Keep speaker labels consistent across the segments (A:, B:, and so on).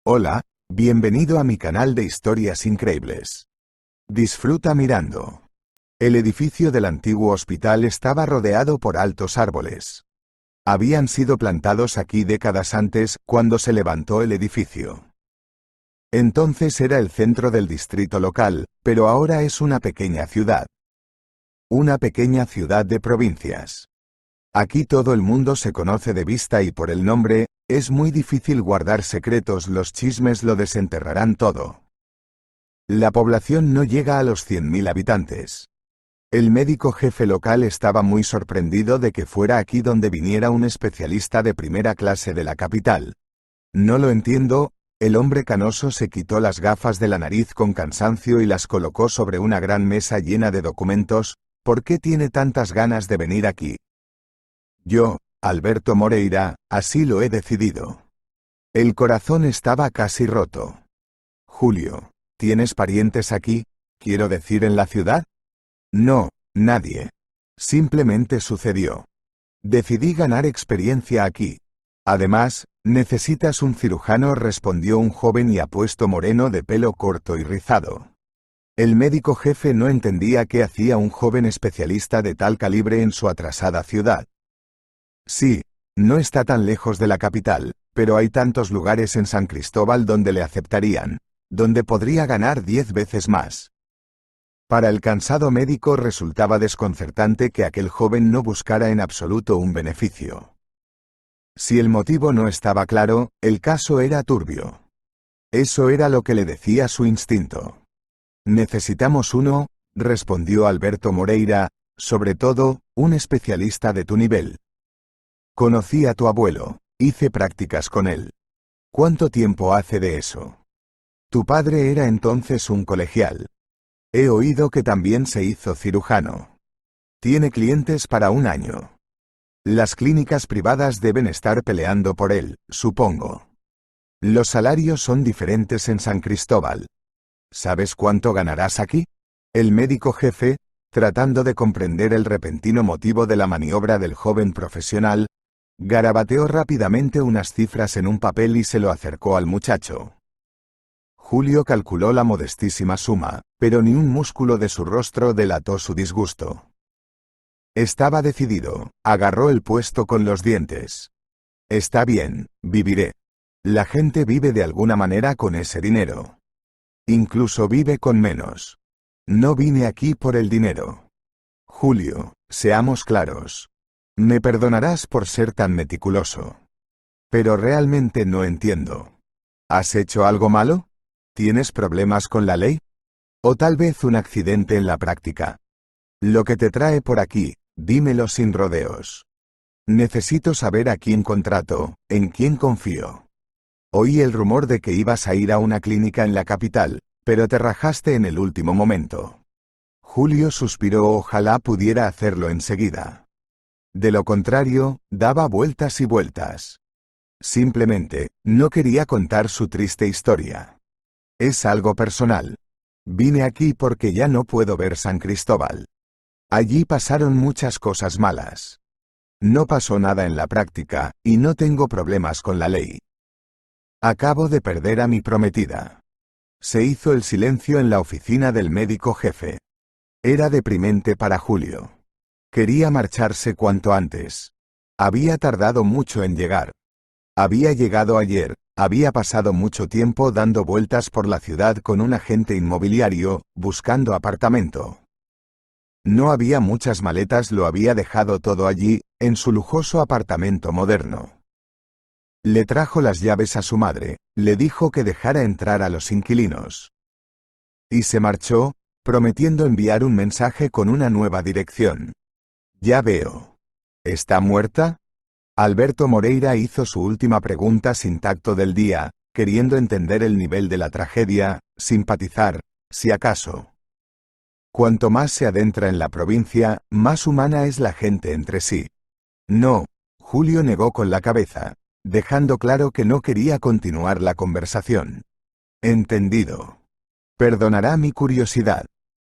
A: Hola, bienvenido a mi canal de historias increíbles. Disfruta mirando. El edificio del antiguo hospital estaba rodeado por altos árboles. Habían sido plantados aquí décadas antes, cuando se levantó el edificio. Entonces era el centro del distrito local, pero ahora es una pequeña ciudad. Una pequeña ciudad de provincias. Aquí todo el mundo se conoce de vista y por el nombre, es muy difícil guardar secretos, los chismes lo desenterrarán todo. La población no llega a los 100.000 habitantes. El médico jefe local estaba muy sorprendido de que fuera aquí donde viniera un especialista de primera clase de la capital. No lo entiendo. El hombre canoso se quitó las gafas de la nariz con cansancio y las colocó sobre una gran mesa llena de documentos. ¿Por qué tiene tantas ganas de venir aquí? Yo, Alberto Moreira, así lo he decidido. El corazón estaba casi roto. Julio, ¿tienes parientes aquí? Quiero decir, en la ciudad. No, nadie. Simplemente sucedió. Decidí ganar experiencia aquí. Además, necesitas un cirujano, respondió un joven y apuesto moreno de pelo corto y rizado. El médico jefe no entendía qué hacía un joven especialista de tal calibre en su atrasada ciudad. Sí, no está tan lejos de la capital, pero hay tantos lugares en San Cristóbal donde le aceptarían, donde podría ganar 10 veces más. Para el cansado médico resultaba desconcertante que aquel joven no buscara en absoluto un beneficio. Si el motivo no estaba claro, el caso era turbio. Eso era lo que le decía su instinto. Necesitamos uno, respondió Alberto Moreira, sobre todo, un especialista de tu nivel. Conocí a tu abuelo, hice prácticas con él. ¿Cuánto tiempo hace de eso? Tu padre era entonces un colegial. He oído que también se hizo cirujano. Tiene clientes para un año. Las clínicas privadas deben estar peleando por él, supongo. Los salarios son diferentes en San Cristóbal. ¿Sabes cuánto ganarás aquí? El médico jefe, tratando de comprender el repentino motivo de la maniobra del joven profesional, garabateó rápidamente unas cifras en un papel y se lo acercó al muchacho. Julio calculó la modestísima suma, pero ni un músculo de su rostro delató su disgusto. Estaba decidido, agarró el puesto con los dientes. Está bien, viviré. La gente vive de alguna manera con ese dinero. Incluso vive con menos. No vine aquí por el dinero. Julio, seamos claros. Me perdonarás por ser tan meticuloso. Pero realmente no entiendo. ¿Has hecho algo malo? ¿Tienes problemas con la ley? ¿O tal vez un accidente en la práctica? Lo que te trae por aquí, dímelo sin rodeos. Necesito saber a quién contrato, en quién confío. Oí el rumor de que ibas a ir a una clínica en la capital, pero te rajaste en el último momento. Julio suspiró, ojalá pudiera hacerlo enseguida. De lo contrario, daba vueltas y vueltas. Simplemente, no quería contar su triste historia. Es algo personal. Vine aquí porque ya no puedo ver San Cristóbal. Allí pasaron muchas cosas malas. No pasó nada en la práctica, y no tengo problemas con la ley. Acabo de perder a mi prometida. Se hizo el silencio en la oficina del médico jefe. Era deprimente para Julio. Quería marcharse cuanto antes. Había tardado mucho en llegar. Había llegado ayer, había pasado mucho tiempo dando vueltas por la ciudad con un agente inmobiliario, buscando apartamento. No había muchas maletas, lo había dejado todo allí, en su lujoso apartamento moderno. Le trajo las llaves a su madre, le dijo que dejara entrar a los inquilinos. Y se marchó, prometiendo enviar un mensaje con una nueva dirección. Ya veo. ¿Está muerta? Alberto Moreira hizo su última pregunta sin tacto del día, queriendo entender el nivel de la tragedia, simpatizar, si acaso. Cuanto más se adentra en la provincia, más humana es la gente entre sí. No, Julio negó con la cabeza, dejando claro que no quería continuar la conversación. Entendido. Perdonará mi curiosidad.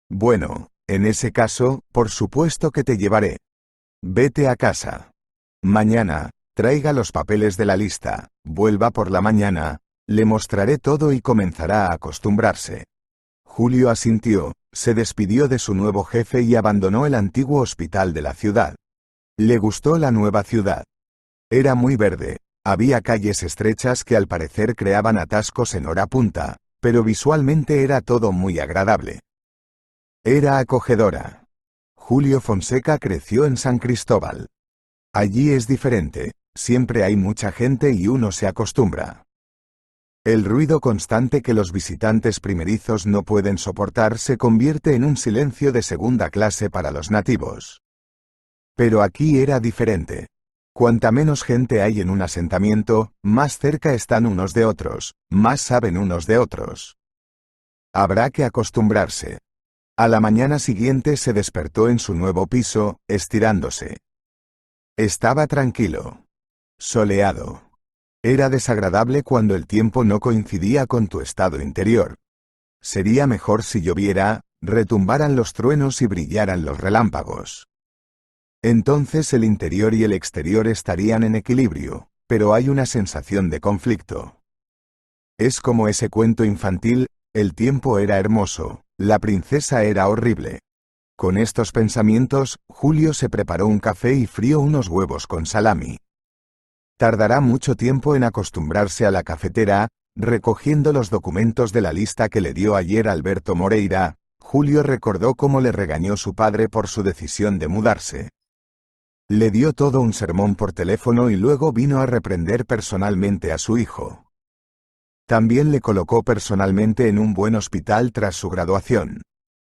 A: Bueno, en ese caso, por supuesto que te llevaré. Vete a casa. Mañana, traiga los papeles de la lista, vuelva por la mañana, Le mostraré todo y comenzará a acostumbrarse. Julio asintió, se despidió de su nuevo jefe y abandonó el antiguo hospital de la ciudad. Le gustó la nueva ciudad. Era muy verde, había calles estrechas que al parecer creaban atascos en hora punta, pero visualmente era todo muy agradable. Era acogedora. Julio Fonseca creció en San Cristóbal. Allí es diferente, siempre hay mucha gente y uno se acostumbra. El ruido constante que los visitantes primerizos no pueden soportar se convierte en un silencio de segunda clase para los nativos. Pero aquí era diferente. Cuanta menos gente hay en un asentamiento, más cerca están unos de otros, más saben unos de otros. Habrá que acostumbrarse. A la mañana siguiente se despertó en su nuevo piso, estirándose. Estaba tranquilo. Soleado. Era desagradable cuando el tiempo no coincidía con tu estado interior. Sería mejor si lloviera, retumbaran los truenos y brillaran los relámpagos. Entonces el interior y el exterior estarían en equilibrio, pero hay una sensación de conflicto. Es como ese cuento infantil, el tiempo era hermoso, la princesa era horrible. Con estos pensamientos, Julio se preparó un café y frió unos huevos con salami. Tardará mucho tiempo en acostumbrarse a la cafetera. Recogiendo los documentos de la lista que le dio ayer Alberto Moreira, Julio recordó cómo le regañó su padre por su decisión de mudarse. Le dio todo un sermón por teléfono y luego vino a reprender personalmente a su hijo. También le colocó personalmente en un buen hospital tras su graduación.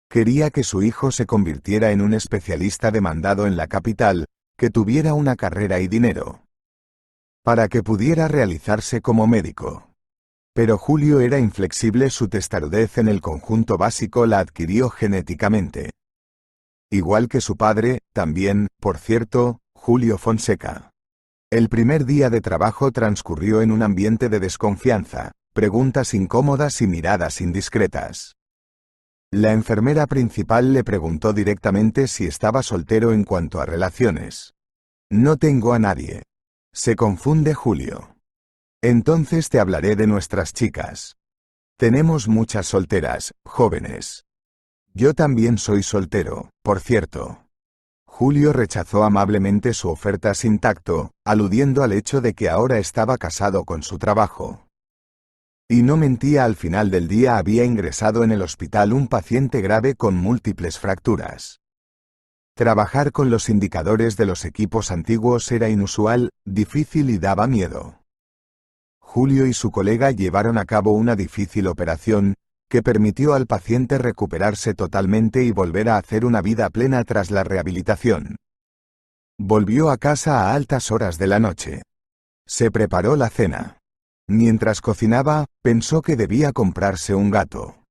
A: Quería que su hijo se convirtiera en un especialista demandado en la capital, que tuviera una carrera y dinero, para que pudiera realizarse como médico. Pero Julio era inflexible, su testarudez en el conjunto básico la adquirió genéticamente. Igual que su padre, también, por cierto, Julio Fonseca. El primer día de trabajo transcurrió en un ambiente de desconfianza, preguntas incómodas y miradas indiscretas. La enfermera principal le preguntó directamente si estaba soltero en cuanto a relaciones. No tengo a nadie. Se confunde Julio. Entonces te hablaré de nuestras chicas. Tenemos muchas solteras, jóvenes. Yo también soy soltero, por cierto. Julio rechazó amablemente su oferta sin tacto, aludiendo al hecho de que ahora estaba casado con su trabajo. Y no mentía, al final del día había ingresado en el hospital un paciente grave con múltiples fracturas. Trabajar con los indicadores de los equipos antiguos era inusual, difícil y daba miedo. Julio y su colega llevaron a cabo una difícil operación, que permitió al paciente recuperarse totalmente y volver a hacer una vida plena tras la rehabilitación. Volvió a casa a altas horas de la noche. Se preparó la cena. Mientras cocinaba, pensó que debía comprarse un gato.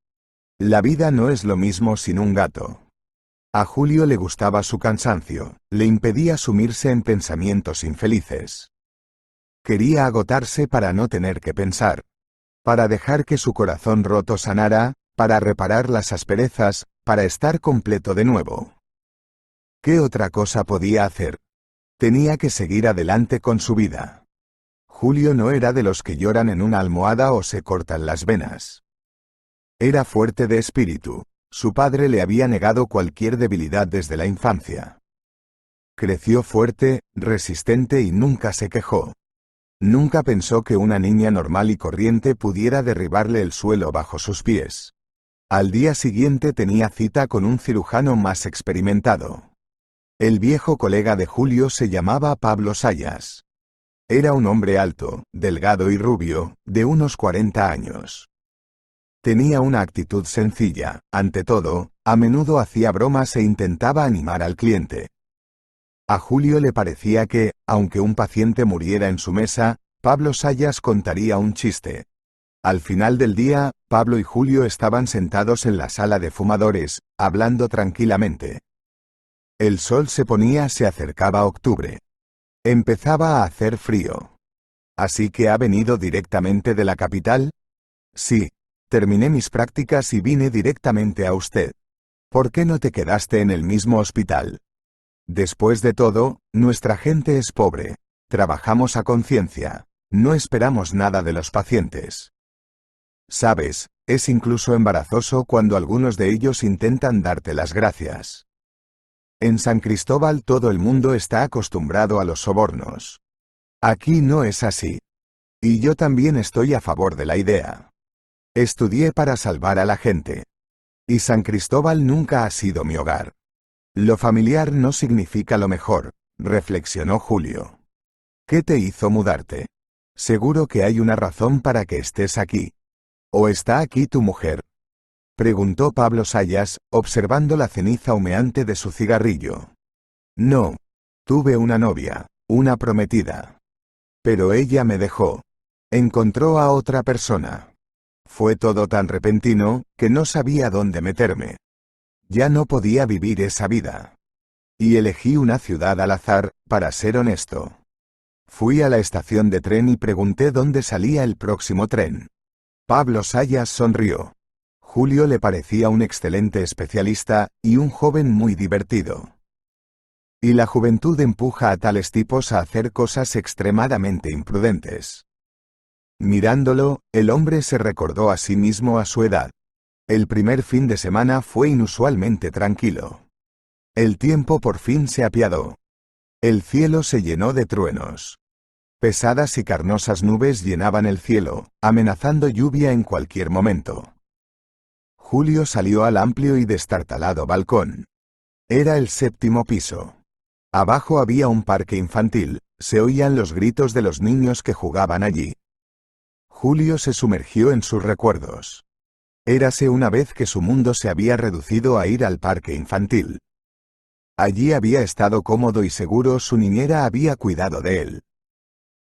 A: La vida no es lo mismo sin un gato. A Julio le gustaba su cansancio, le impedía sumirse en pensamientos infelices. Quería agotarse para no tener que pensar, para dejar que su corazón roto sanara, para reparar las asperezas, para estar completo de nuevo. ¿Qué otra cosa podía hacer? Tenía que seguir adelante con su vida. Julio no era de los que lloran en una almohada o se cortan las venas. Era fuerte de espíritu. Su padre le había negado cualquier debilidad desde la infancia. Creció fuerte, resistente y nunca se quejó. Nunca pensó que una niña normal y corriente pudiera derribarle el suelo bajo sus pies. Al día siguiente tenía cita con un cirujano más experimentado. El viejo colega de Julio se llamaba Pablo Sayas. Era un hombre alto, delgado y rubio, de unos 40 años. Tenía una actitud sencilla, ante todo, a menudo hacía bromas e intentaba animar al cliente. A Julio le parecía que, aunque un paciente muriera en su mesa, Pablo Sayas contaría un chiste. Al final del día, Pablo y Julio estaban sentados en la sala de fumadores, hablando tranquilamente. El sol se ponía, se acercaba octubre. Empezaba a hacer frío. ¿Así que ha venido directamente de la capital? Sí. Terminé mis prácticas y vine directamente a usted. ¿Por qué no te quedaste en el mismo hospital? Después de todo, nuestra gente es pobre. Trabajamos a conciencia. No esperamos nada de los pacientes. Sabes, es incluso embarazoso cuando algunos de ellos intentan darte las gracias. En San Cristóbal todo el mundo está acostumbrado a los sobornos. Aquí no es así. Y yo también estoy a favor de la idea. Estudié para salvar a la gente. Y San Cristóbal nunca ha sido mi hogar. Lo familiar no significa lo mejor, reflexionó Julio. ¿Qué te hizo mudarte? Seguro que hay una razón para que estés aquí. ¿O está aquí tu mujer? Preguntó Pablo Sayas, observando la ceniza humeante de su cigarrillo. No. Tuve una novia, una prometida. Pero ella me dejó. Encontró a otra persona. Fue todo tan repentino, que no sabía dónde meterme. Ya no podía vivir esa vida. Y elegí una ciudad al azar, para ser honesto. Fui a la estación de tren y pregunté dónde salía el próximo tren. Pablo Sayas sonrió. Julio le parecía un excelente especialista, y un joven muy divertido. Y la juventud empuja a tales tipos a hacer cosas extremadamente imprudentes. Mirándolo, el hombre se recordó a sí mismo a su edad. El primer fin de semana fue inusualmente tranquilo. El tiempo por fin se apiadó. El cielo se llenó de truenos. Pesadas y carnosas nubes llenaban el cielo, amenazando lluvia en cualquier momento. Julio salió al amplio y destartalado balcón. Era el 7º piso. Abajo había un parque infantil, se oían los gritos de los niños que jugaban allí. Julio se sumergió en sus recuerdos. Érase una vez que su mundo se había reducido a ir al parque infantil. Allí había estado cómodo y seguro, su niñera había cuidado de él.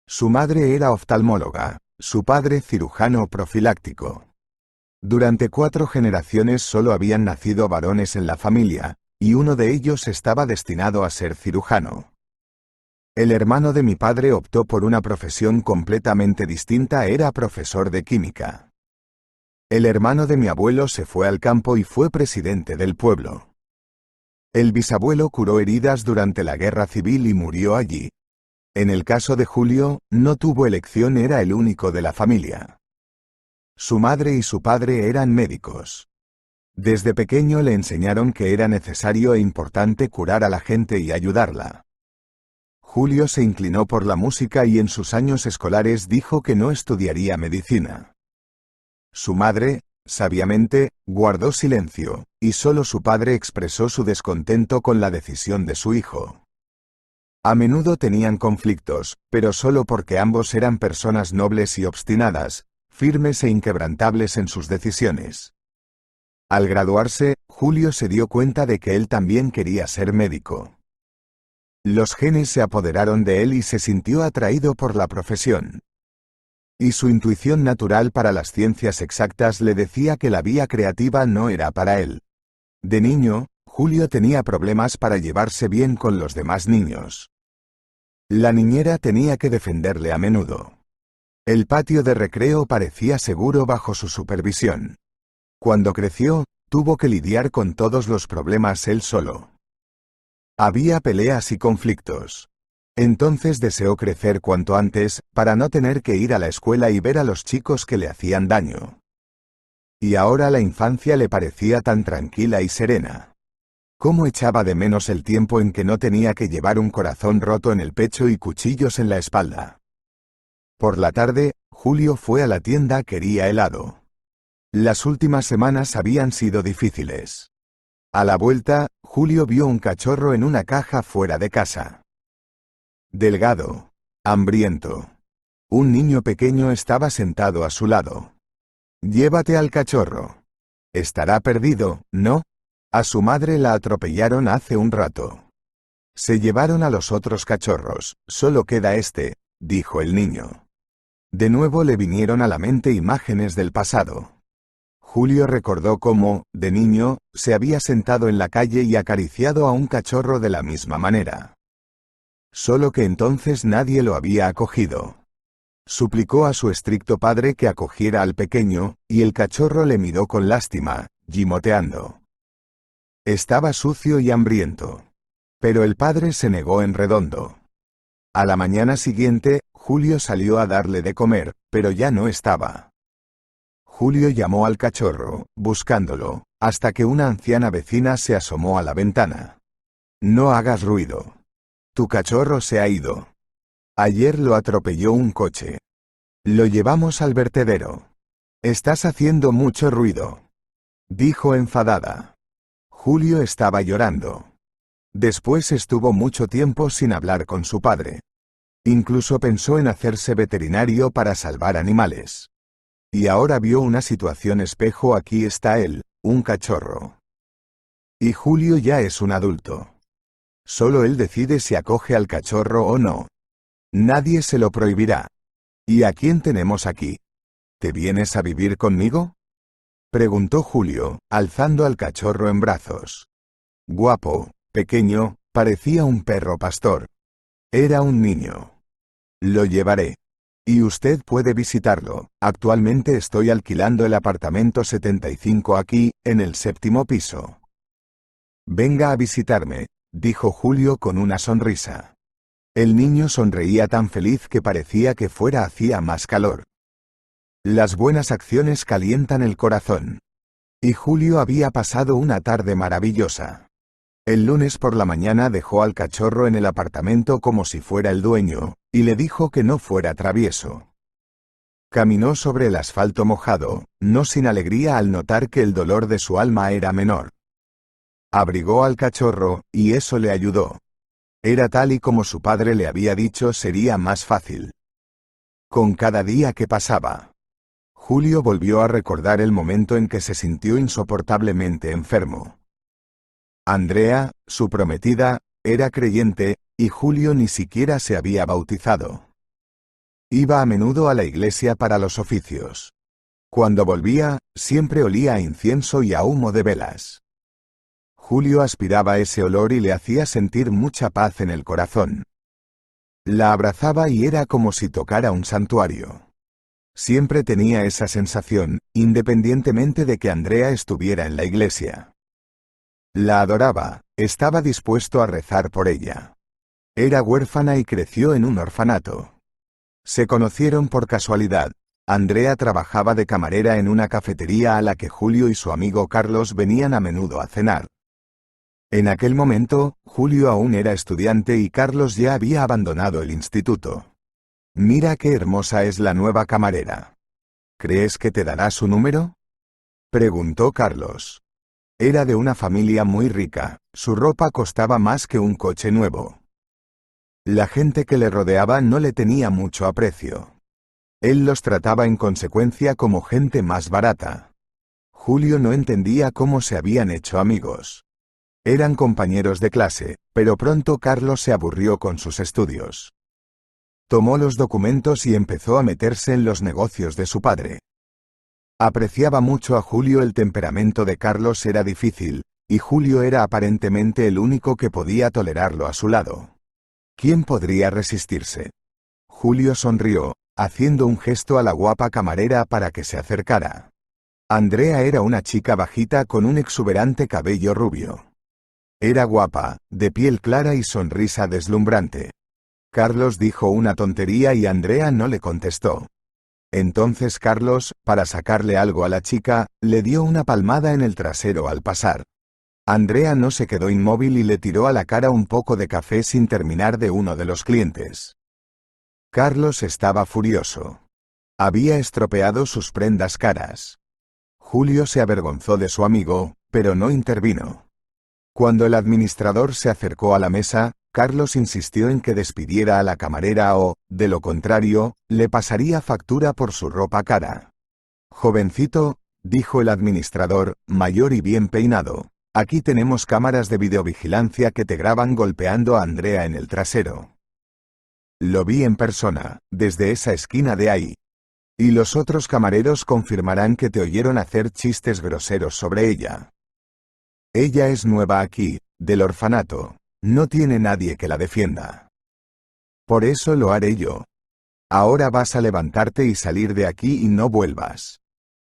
A: Su madre era oftalmóloga, su padre cirujano profiláctico. Durante 4 generaciones solo habían nacido varones en la familia, y uno de ellos estaba destinado a ser cirujano. El hermano de mi padre optó por una profesión completamente distinta, era profesor de química. El hermano de mi abuelo se fue al campo y fue presidente del pueblo. El bisabuelo curó heridas durante la guerra civil y murió allí. En el caso de Julio, no tuvo elección, era el único de la familia. Su madre y su padre eran médicos. Desde pequeño le enseñaron que era necesario e importante curar a la gente y ayudarla. Julio se inclinó por la música y en sus años escolares dijo que no estudiaría medicina. Su madre, sabiamente, guardó silencio, y solo su padre expresó su descontento con la decisión de su hijo. A menudo tenían conflictos, pero solo porque ambos eran personas nobles y obstinadas, firmes e inquebrantables en sus decisiones. Al graduarse, Julio se dio cuenta de que él también quería ser médico. Los genes se apoderaron de él y se sintió atraído por la profesión. Y su intuición natural para las ciencias exactas le decía que la vía creativa no era para él. De niño, Julio tenía problemas para llevarse bien con los demás niños. La niñera tenía que defenderle a menudo. El patio de recreo parecía seguro bajo su supervisión. Cuando creció, tuvo que lidiar con todos los problemas él solo. Había peleas y conflictos. Entonces deseó crecer cuanto antes, para no tener que ir a la escuela y ver a los chicos que le hacían daño. Y ahora la infancia le parecía tan tranquila y serena. Cómo echaba de menos el tiempo en que no tenía que llevar un corazón roto en el pecho y cuchillos en la espalda. Por la tarde, Julio fue a la tienda, quería helado. Las últimas semanas habían sido difíciles. A la vuelta, Julio vio un cachorro en una caja fuera de casa. Delgado, hambriento. Un niño pequeño estaba sentado a su lado. Llévate al cachorro. Estará perdido, ¿no? A su madre la atropellaron hace un rato. Se llevaron a los otros cachorros, solo queda este, dijo el niño. De nuevo le vinieron a la mente imágenes del pasado. Julio recordó cómo, de niño, se había sentado en la calle y acariciado a un cachorro de la misma manera. Solo que entonces nadie lo había acogido. Suplicó a su estricto padre que acogiera al pequeño, y el cachorro le miró con lástima, gimoteando. Estaba sucio y hambriento. Pero el padre se negó en redondo. A la mañana siguiente, Julio salió a darle de comer, pero ya no estaba. Julio llamó al cachorro, buscándolo, hasta que una anciana vecina se asomó a la ventana. No hagas ruido. Tu cachorro se ha ido. Ayer lo atropelló un coche. Lo llevamos al vertedero. Estás haciendo mucho ruido, dijo enfadada. Julio estaba llorando. Después estuvo mucho tiempo sin hablar con su padre. Incluso pensó en hacerse veterinario para salvar animales. Y ahora vio una situación espejo. Aquí está él, un cachorro. Y Julio ya es un adulto. Solo él decide si acoge al cachorro o no. Nadie se lo prohibirá. ¿Y a quién tenemos aquí? ¿Te vienes a vivir conmigo?, preguntó Julio, alzando al cachorro en brazos. Guapo, pequeño, parecía un perro pastor. Era un niño. Lo llevaré. Y usted puede visitarlo. Actualmente estoy alquilando el apartamento 75 aquí, en el 7º piso. Venga a visitarme, dijo Julio con una sonrisa. El niño sonreía tan feliz que parecía que fuera hacía más calor. Las buenas acciones calientan el corazón. Y Julio había pasado una tarde maravillosa. El lunes por la mañana dejó al cachorro en el apartamento como si fuera el dueño, y le dijo que no fuera travieso. Caminó sobre el asfalto mojado, no sin alegría al notar que el dolor de su alma era menor. Abrigó al cachorro, y eso le ayudó. Era tal y como su padre le había dicho, sería más fácil. Con cada día que pasaba, Julio volvió a recordar el momento en que se sintió insoportablemente enfermo. Andrea, su prometida, era creyente, y Julio ni siquiera se había bautizado. Iba a menudo a la iglesia para los oficios. Cuando volvía, siempre olía a incienso y a humo de velas. Julio aspiraba ese olor y le hacía sentir mucha paz en el corazón. La abrazaba y era como si tocara un santuario. Siempre tenía esa sensación, independientemente de que Andrea estuviera en la iglesia. La adoraba, estaba dispuesto a rezar por ella. Era huérfana y creció en un orfanato. Se conocieron por casualidad. Andrea trabajaba de camarera en una cafetería a la que Julio y su amigo Carlos venían a menudo a cenar. En aquel momento, Julio aún era estudiante y Carlos ya había abandonado el instituto. Mira qué hermosa es la nueva camarera. ¿Crees que te dará su número?, preguntó Carlos. Era de una familia muy rica, su ropa costaba más que un coche nuevo. La gente que le rodeaba no le tenía mucho aprecio. Él los trataba en consecuencia como gente más barata. Julio no entendía cómo se habían hecho amigos. Eran compañeros de clase, pero pronto Carlos se aburrió con sus estudios. Tomó los documentos y empezó a meterse en los negocios de su padre. Apreciaba mucho a Julio. El temperamento de Carlos era difícil, y Julio era aparentemente el único que podía tolerarlo a su lado. ¿Quién podría resistirse? Julio sonrió, haciendo un gesto a la guapa camarera para que se acercara. Andrea era una chica bajita con un exuberante cabello rubio. Era guapa, de piel clara y sonrisa deslumbrante. Carlos dijo una tontería y Andrea no le contestó. Entonces Carlos, para sacarle algo a la chica, le dio una palmada en el trasero al pasar. Andrea no se quedó inmóvil y le tiró a la cara un poco de café sin terminar de uno de los clientes. Carlos estaba furioso. Había estropeado sus prendas caras. Julio se avergonzó de su amigo, pero no intervino. Cuando el administrador se acercó a la mesa, Carlos insistió en que despidiera a la camarera o, de lo contrario, le pasaría factura por su ropa cara. Jovencito, dijo el administrador, mayor y bien peinado, aquí tenemos cámaras de videovigilancia que te graban golpeando a Andrea en el trasero. Lo vi en persona, desde esa esquina de ahí. Y los otros camareros confirmarán que te oyeron hacer chistes groseros sobre ella. Ella es nueva aquí, del orfanato. No tiene nadie que la defienda. Por eso lo haré yo. Ahora vas a levantarte y salir de aquí y no vuelvas.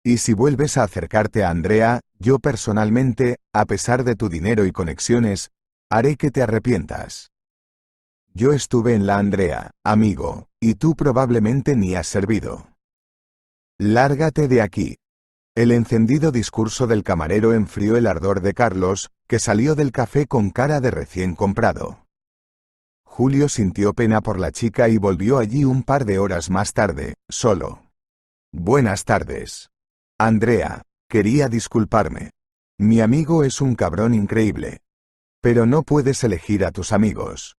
A: Y si vuelves a acercarte a Andrea, yo personalmente, a pesar de tu dinero y conexiones, haré que te arrepientas. Yo estuve en la Andrea, amigo, y tú probablemente ni has servido. Lárgate de aquí. El encendido discurso del camarero enfrió el ardor de Carlos, que salió del café con cara de recién comprado. Julio sintió pena por la chica y volvió allí un par de horas más tarde, solo. Buenas tardes. Andrea, quería disculparme. Mi amigo es un cabrón increíble. Pero no puedes elegir a tus amigos.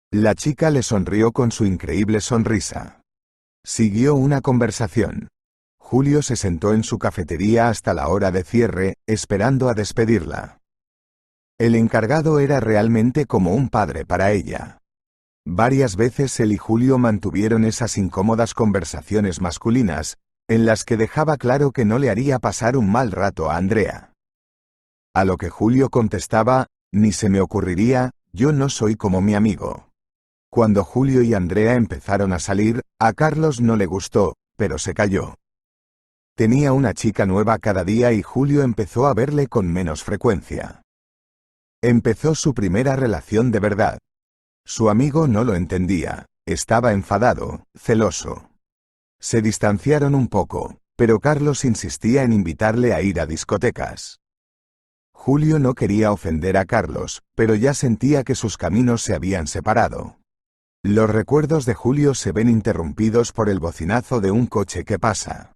A: La chica le sonrió con su increíble sonrisa. Siguió una conversación. Julio se sentó en su cafetería hasta la hora de cierre, esperando a despedirla. El encargado era realmente como un padre para ella. Varias veces él y Julio mantuvieron esas incómodas conversaciones masculinas, en las que dejaba claro que no le haría pasar un mal rato a Andrea. A lo que Julio contestaba, ni se me ocurriría, yo no soy como mi amigo. Cuando Julio y Andrea empezaron a salir, a Carlos no le gustó, pero se calló. Tenía una chica nueva cada día y Julio empezó a verle con menos frecuencia. Empezó su primera relación de verdad. Su amigo no lo entendía, estaba enfadado, celoso. Se distanciaron un poco, pero Carlos insistía en invitarle a ir a discotecas. Julio no quería ofender a Carlos, pero ya sentía que sus caminos se habían separado. Los recuerdos de Julio se ven interrumpidos por el bocinazo de un coche que pasa.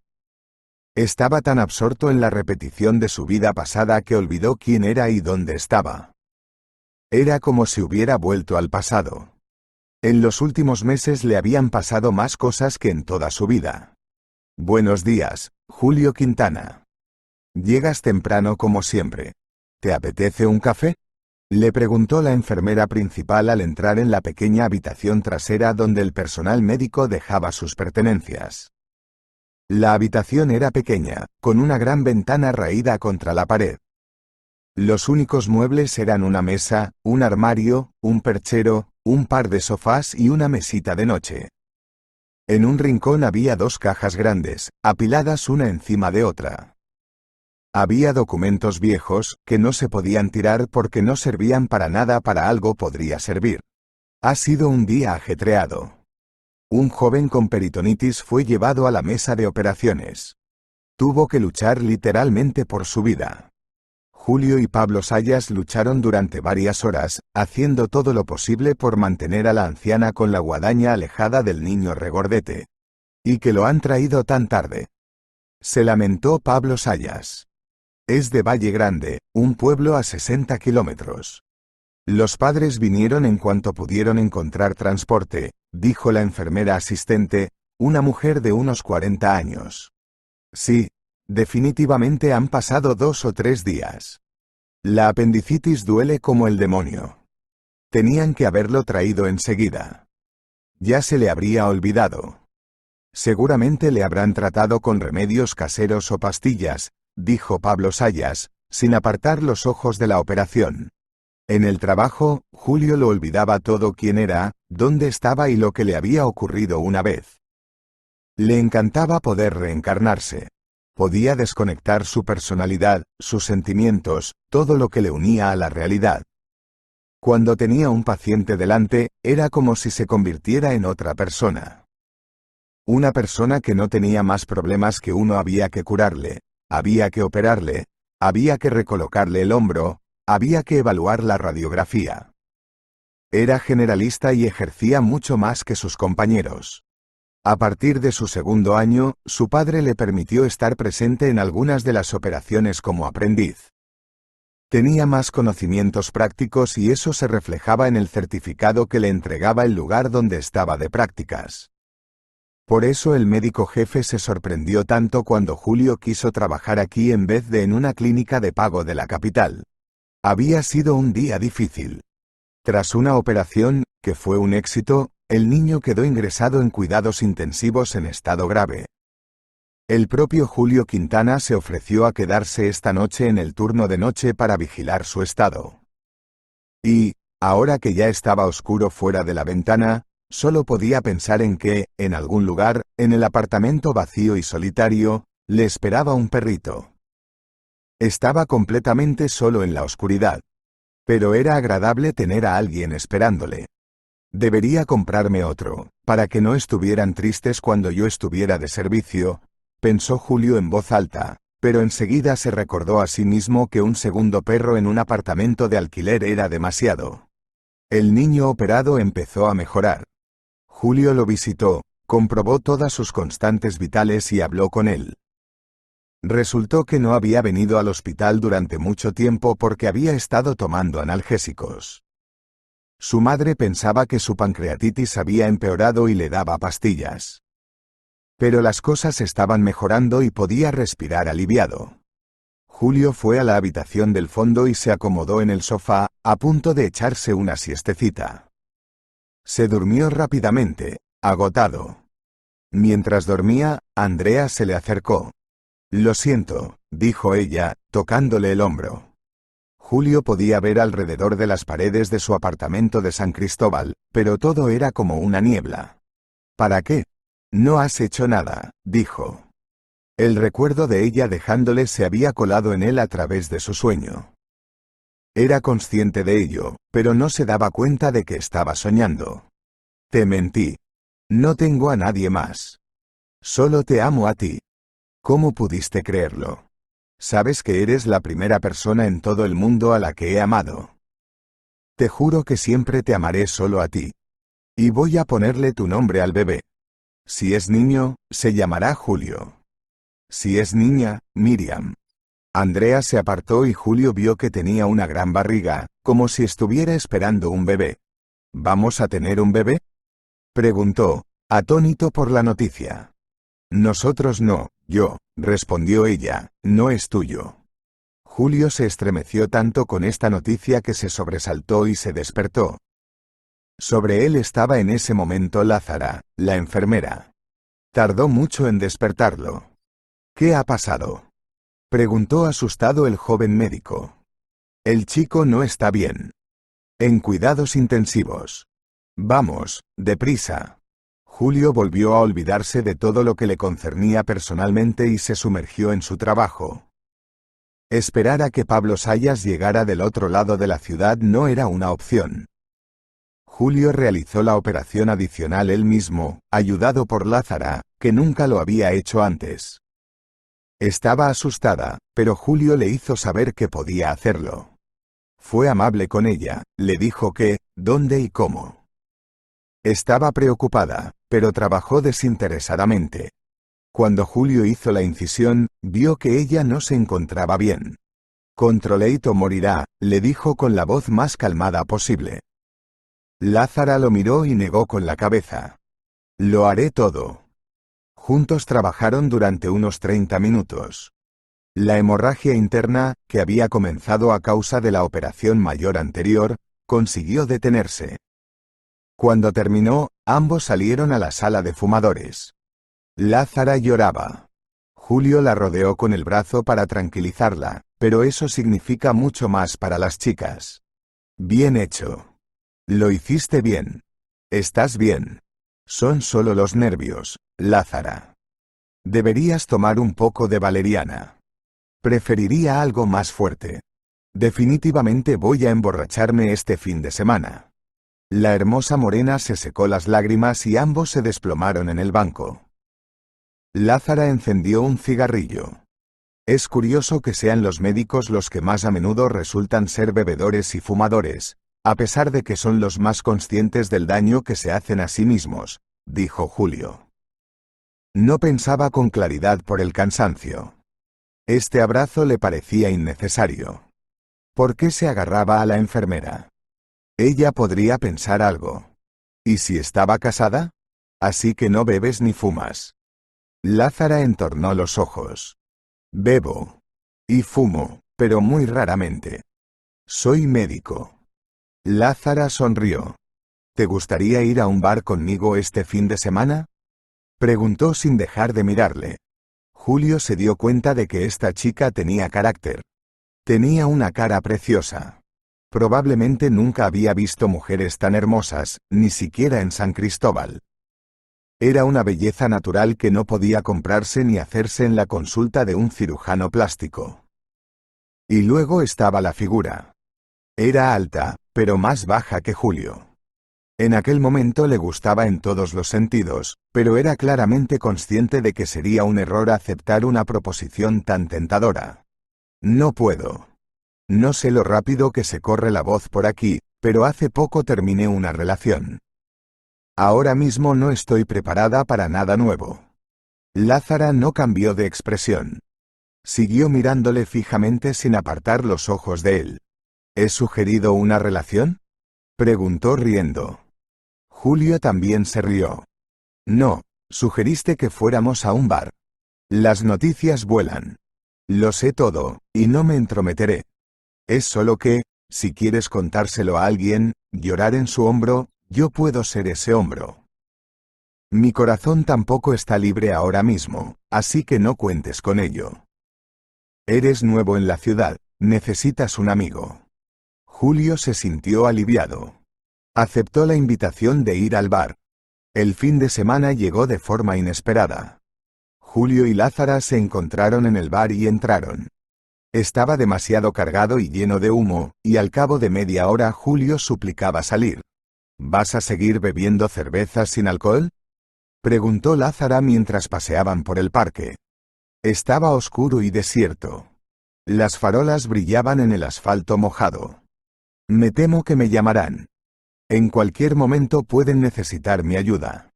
A: Estaba tan absorto en la repetición de su vida pasada que olvidó quién era y dónde estaba. Era como si hubiera vuelto al pasado. En los últimos meses le habían pasado más cosas que en toda su vida. Buenos días, Julio Quintana. Llegas temprano como siempre. ¿Te apetece un café? Le preguntó la enfermera principal al entrar en la pequeña habitación trasera donde el personal médico dejaba sus pertenencias. La habitación era pequeña, con una gran ventana raída contra la pared. Los únicos muebles eran una mesa, un armario, un perchero, un par de sofás y una mesita de noche. En un rincón había dos cajas grandes, apiladas una encima de otra. Había documentos viejos, que no se podían tirar porque no servían para nada, para algo podría servir. Ha sido un día ajetreado. Un joven con peritonitis fue llevado a la mesa de operaciones. Tuvo que luchar literalmente por su vida. Julio y Pablo Sayas lucharon durante varias horas, haciendo todo lo posible por mantener a la anciana con la guadaña alejada del niño regordete. ¿Y que lo han traído tan tarde?, se lamentó Pablo Sayas. Es de Valle Grande, un pueblo a 60 kilómetros. Los padres vinieron en cuanto pudieron encontrar transporte, dijo la enfermera asistente, una mujer de unos 40 años. Sí, definitivamente han pasado 2 o 3 días. La apendicitis duele como el demonio. Tenían que haberlo traído enseguida. Ya se le habría olvidado. Seguramente le habrán tratado con remedios caseros o pastillas, dijo Pablo Sayas, sin apartar los ojos de la operación. En el trabajo, Julio lo olvidaba todo: quién era, dónde estaba y lo que le había ocurrido una vez. Le encantaba poder reencarnarse. Podía desconectar su personalidad, sus sentimientos, todo lo que le unía a la realidad. Cuando tenía un paciente delante, era como si se convirtiera en otra persona. Una persona que no tenía más problemas que uno. Había que curarle, había que operarle, había que recolocarle el hombro, había que evaluar la radiografía. Era generalista y ejercía mucho más que sus compañeros. A partir de su segundo año, su padre le permitió estar presente en algunas de las operaciones como aprendiz. Tenía más conocimientos prácticos y eso se reflejaba en el certificado que le entregaba el lugar donde estaba de prácticas. Por eso el médico jefe se sorprendió tanto cuando Julio quiso trabajar aquí en vez de en una clínica de pago de la capital. Había sido un día difícil. Tras una operación, que fue un éxito, el niño quedó ingresado en cuidados intensivos en estado grave. El propio Julio Quintana se ofreció a quedarse esta noche en el turno de noche para vigilar su estado. Y, ahora que ya estaba oscuro fuera de la ventana, solo podía pensar en que, en algún lugar, en el apartamento vacío y solitario, le esperaba un perrito. Estaba completamente solo en la oscuridad. Pero era agradable tener a alguien esperándole. Debería comprarme otro, para que no estuvieran tristes cuando yo estuviera de servicio, pensó Julio en voz alta, pero enseguida se recordó a sí mismo que un segundo perro en un apartamento de alquiler era demasiado. El niño operado empezó a mejorar. Julio lo visitó, comprobó todas sus constantes vitales y habló con él. Resultó que no había venido al hospital durante mucho tiempo porque había estado tomando analgésicos. Su madre pensaba que su pancreatitis había empeorado y le daba pastillas. Pero las cosas estaban mejorando y podía respirar aliviado. Julio fue a la habitación del fondo y se acomodó en el sofá, a punto de echarse una siestecita. Se durmió rápidamente, agotado. Mientras dormía, Andrea se le acercó. «Lo siento», dijo ella, tocándole el hombro. Julio podía ver alrededor de las paredes de su apartamento de San Cristóbal, pero todo era como una niebla. «¿Para qué? No has hecho nada», dijo. El recuerdo de ella dejándole se había colado en él a través de su sueño. Era consciente de ello, pero no se daba cuenta de que estaba soñando. «Te mentí. No tengo a nadie más. Solo te amo a ti. ¿Cómo pudiste creerlo? Sabes que eres la primera persona en todo el mundo a la que he amado. Te juro que siempre te amaré solo a ti. Y voy a ponerle tu nombre al bebé. Si es niño, se llamará Julio. Si es niña, Miriam». Andrea se apartó y Julio vio que tenía una gran barriga, como si estuviera esperando un bebé. «¿Vamos a tener un bebé?», preguntó, atónito por la noticia. «Nosotros no, yo», respondió ella, «no es tuyo». Julio se estremeció tanto con esta noticia que se sobresaltó y se despertó. Sobre él estaba en ese momento Lázara, la enfermera. Tardó mucho en despertarlo. «¿Qué ha pasado?», preguntó asustado el joven médico. «El chico no está bien. En cuidados intensivos. Vamos, deprisa». Julio volvió a olvidarse de todo lo que le concernía personalmente y se sumergió en su trabajo. Esperar a que Pablo Sayas llegara del otro lado de la ciudad no era una opción. Julio realizó la operación adicional él mismo, ayudado por Lázara, que nunca lo había hecho antes. Estaba asustada, pero Julio le hizo saber que podía hacerlo. Fue amable con ella, le dijo qué, dónde y cómo. Estaba preocupada, pero trabajó desinteresadamente. Cuando Julio hizo la incisión, vio que ella no se encontraba bien. «Controleito morirá», le dijo con la voz más calmada posible. Lázara lo miró y negó con la cabeza. «Lo haré todo». Juntos trabajaron durante unos 30 minutos. La hemorragia interna, que había comenzado a causa de la operación mayor anterior, consiguió detenerse. Cuando terminó, ambos salieron a la sala de fumadores. Lázara lloraba. Julio la rodeó con el brazo para tranquilizarla, pero eso significa mucho más para las chicas. «Bien hecho. Lo hiciste bien. Estás bien. Son solo los nervios, Lázara. Deberías tomar un poco de valeriana. Preferiría algo más fuerte. Definitivamente voy a emborracharme este fin de semana». La hermosa morena se secó las lágrimas y ambos se desplomaron en el banco. Lázara encendió un cigarrillo. Es curioso que sean los médicos los que más a menudo resultan ser bebedores y fumadores, a pesar de que son los más conscientes del daño que se hacen a sí mismos, dijo Julio. No pensaba con claridad por el cansancio. Este abrazo le parecía innecesario. ¿Por qué se agarraba a la enfermera? Ella podría pensar algo. ¿Y si estaba casada? Así que no bebes ni fumas. Lázara entornó los ojos. Bebo. Y fumo, pero muy raramente. Soy médico. Lázara sonrió. ¿Te gustaría ir a un bar conmigo este fin de semana?, preguntó sin dejar de mirarle. Julio se dio cuenta de que esta chica tenía carácter. Tenía una cara preciosa. Probablemente nunca había visto mujeres tan hermosas, ni siquiera en San Cristóbal. Era una belleza natural que no podía comprarse ni hacerse en la consulta de un cirujano plástico. Y luego estaba la figura. Era alta, pero más baja que Julio. En aquel momento le gustaba en todos los sentidos, pero era claramente consciente de que sería un error aceptar una proposición tan tentadora. No puedo. No sé lo rápido que se corre la voz por aquí, pero hace poco terminé una relación. Ahora mismo no estoy preparada para nada nuevo. Lázara no cambió de expresión. Siguió mirándole fijamente sin apartar los ojos de él. ¿He sugerido una relación?, preguntó riendo. Julio también se rió. No, sugeriste que fuéramos a un bar. Las noticias vuelan. Lo sé todo, y no me entrometeré. Es solo que, si quieres contárselo a alguien, llorar en su hombro, yo puedo ser ese hombro. Mi corazón tampoco está libre ahora mismo, así que no cuentes con ello. Eres nuevo en la ciudad, necesitas un amigo. Julio se sintió aliviado. Aceptó la invitación de ir al bar. El fin de semana llegó de forma inesperada. Julio y Lázara se encontraron en el bar y entraron. Estaba demasiado cargado y lleno de humo, y al cabo de media hora Julio suplicaba salir. ¿Vas a seguir bebiendo cervezas sin alcohol?, preguntó Lázara mientras paseaban por el parque. Estaba oscuro y desierto. Las farolas brillaban en el asfalto mojado. Me temo que me llamarán. En cualquier momento pueden necesitar mi ayuda.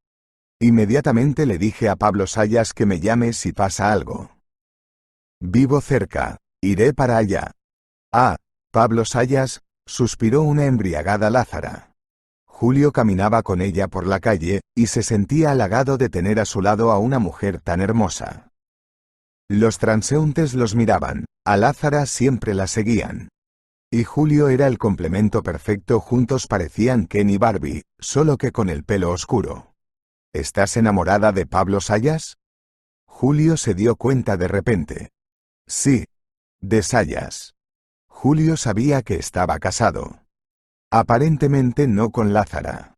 A: Inmediatamente le dije a Pablo Sayas que me llame si pasa algo. Vivo cerca, iré para allá. Ah, Pablo Sayas, suspiró una embriagada Lázara. Julio caminaba con ella por la calle, y se sentía halagado de tener a su lado a una mujer tan hermosa. Los transeúntes los miraban, a Lázara siempre la seguían. Y Julio era el complemento perfecto, juntos parecían Ken y Barbie, solo que con el pelo oscuro. ¿Estás enamorada de Pablo Sayas?, Julio se dio cuenta de repente. Sí, de Sayas. Julio sabía que estaba casado. Aparentemente no con Lázara.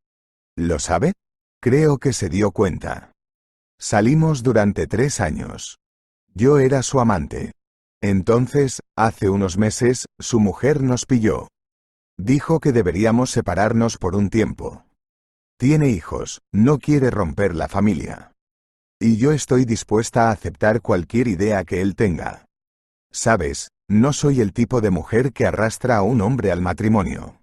A: ¿Lo sabe? Creo que se dio cuenta. Salimos durante 3 años. Yo era su amante. Entonces, hace unos meses, su mujer nos pilló. Dijo que deberíamos separarnos por un tiempo. Tiene hijos, no quiere romper la familia. Y yo estoy dispuesta a aceptar cualquier idea que él tenga. Sabes, no soy el tipo de mujer que arrastra a un hombre al matrimonio.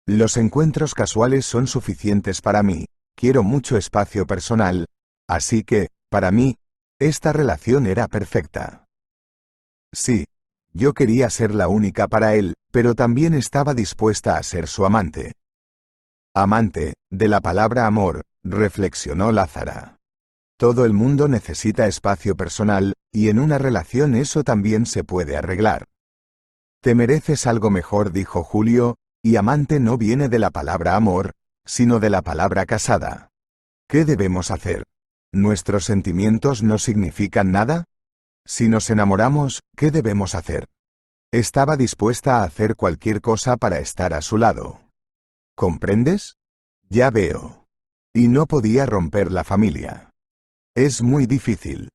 A: Los encuentros casuales son suficientes para mí, quiero mucho espacio personal, así que, para mí, esta relación era perfecta. Sí, yo quería ser la única para él, pero también estaba dispuesta a ser su amante. Amante, de la palabra amor, reflexionó Lázara. Todo el mundo necesita espacio personal, y en una relación eso también se puede arreglar. Te mereces algo mejor, dijo Julio, y amante no viene de la palabra amor, sino de la palabra casada. ¿Qué debemos hacer? ¿Nuestros sentimientos no significan nada? Si nos enamoramos, ¿qué debemos hacer? Estaba dispuesta a hacer cualquier cosa para estar a su lado. ¿Comprendes? Ya veo. Y no podía romper la familia. Es muy difícil.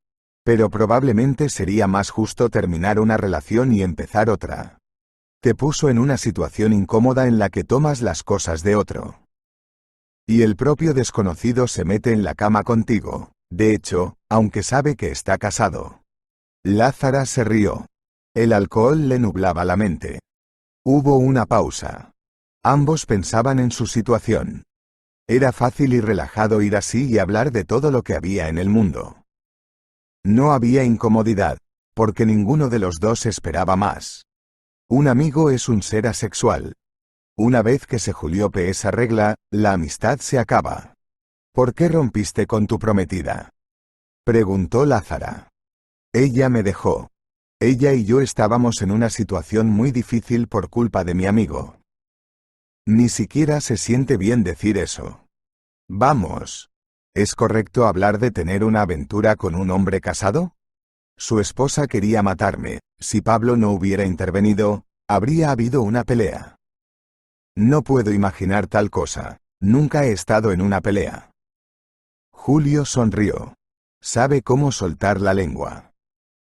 A: Pero probablemente sería más justo terminar una relación y empezar otra. Te puso en una situación incómoda en la que tomas las cosas de otro. Y el propio desconocido se mete en la cama contigo, de hecho, aunque sabe que está casado. Lázara se rió. El alcohol le nublaba la mente. Hubo una pausa. Ambos pensaban en su situación. Era fácil y relajado ir así y hablar de todo lo que había en el mundo. No había incomodidad, porque ninguno de los dos esperaba más. Un amigo es un ser asexual. Una vez que se juliope esa regla, la amistad se acaba. ¿Por qué rompiste con tu prometida?, preguntó Lázara. Ella me dejó. Ella y yo estábamos en una situación muy difícil por culpa de mi amigo. Ni siquiera se siente bien decir eso. Vamos. ¿Es correcto hablar de tener una aventura con un hombre casado? Su esposa quería matarme. Si Pablo no hubiera intervenido, habría habido una pelea. No puedo imaginar tal cosa. Nunca he estado en una pelea. Julio sonrió. Sabe cómo soltar la lengua.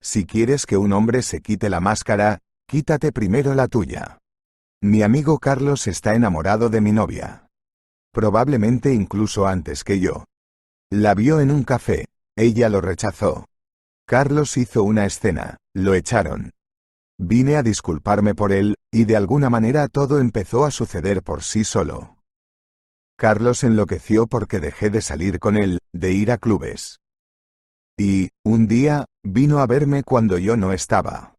A: Si quieres que un hombre se quite la máscara, quítate primero la tuya. Mi amigo Carlos está enamorado de mi novia. Probablemente incluso antes que yo. La vio en un café. Ella lo rechazó. Carlos hizo una escena. Lo echaron. Vine a disculparme por él, y de alguna manera todo empezó a suceder por sí solo. Carlos enloqueció porque dejé de salir con él, de ir a clubes. Y, un día, vino a verme cuando yo no estaba.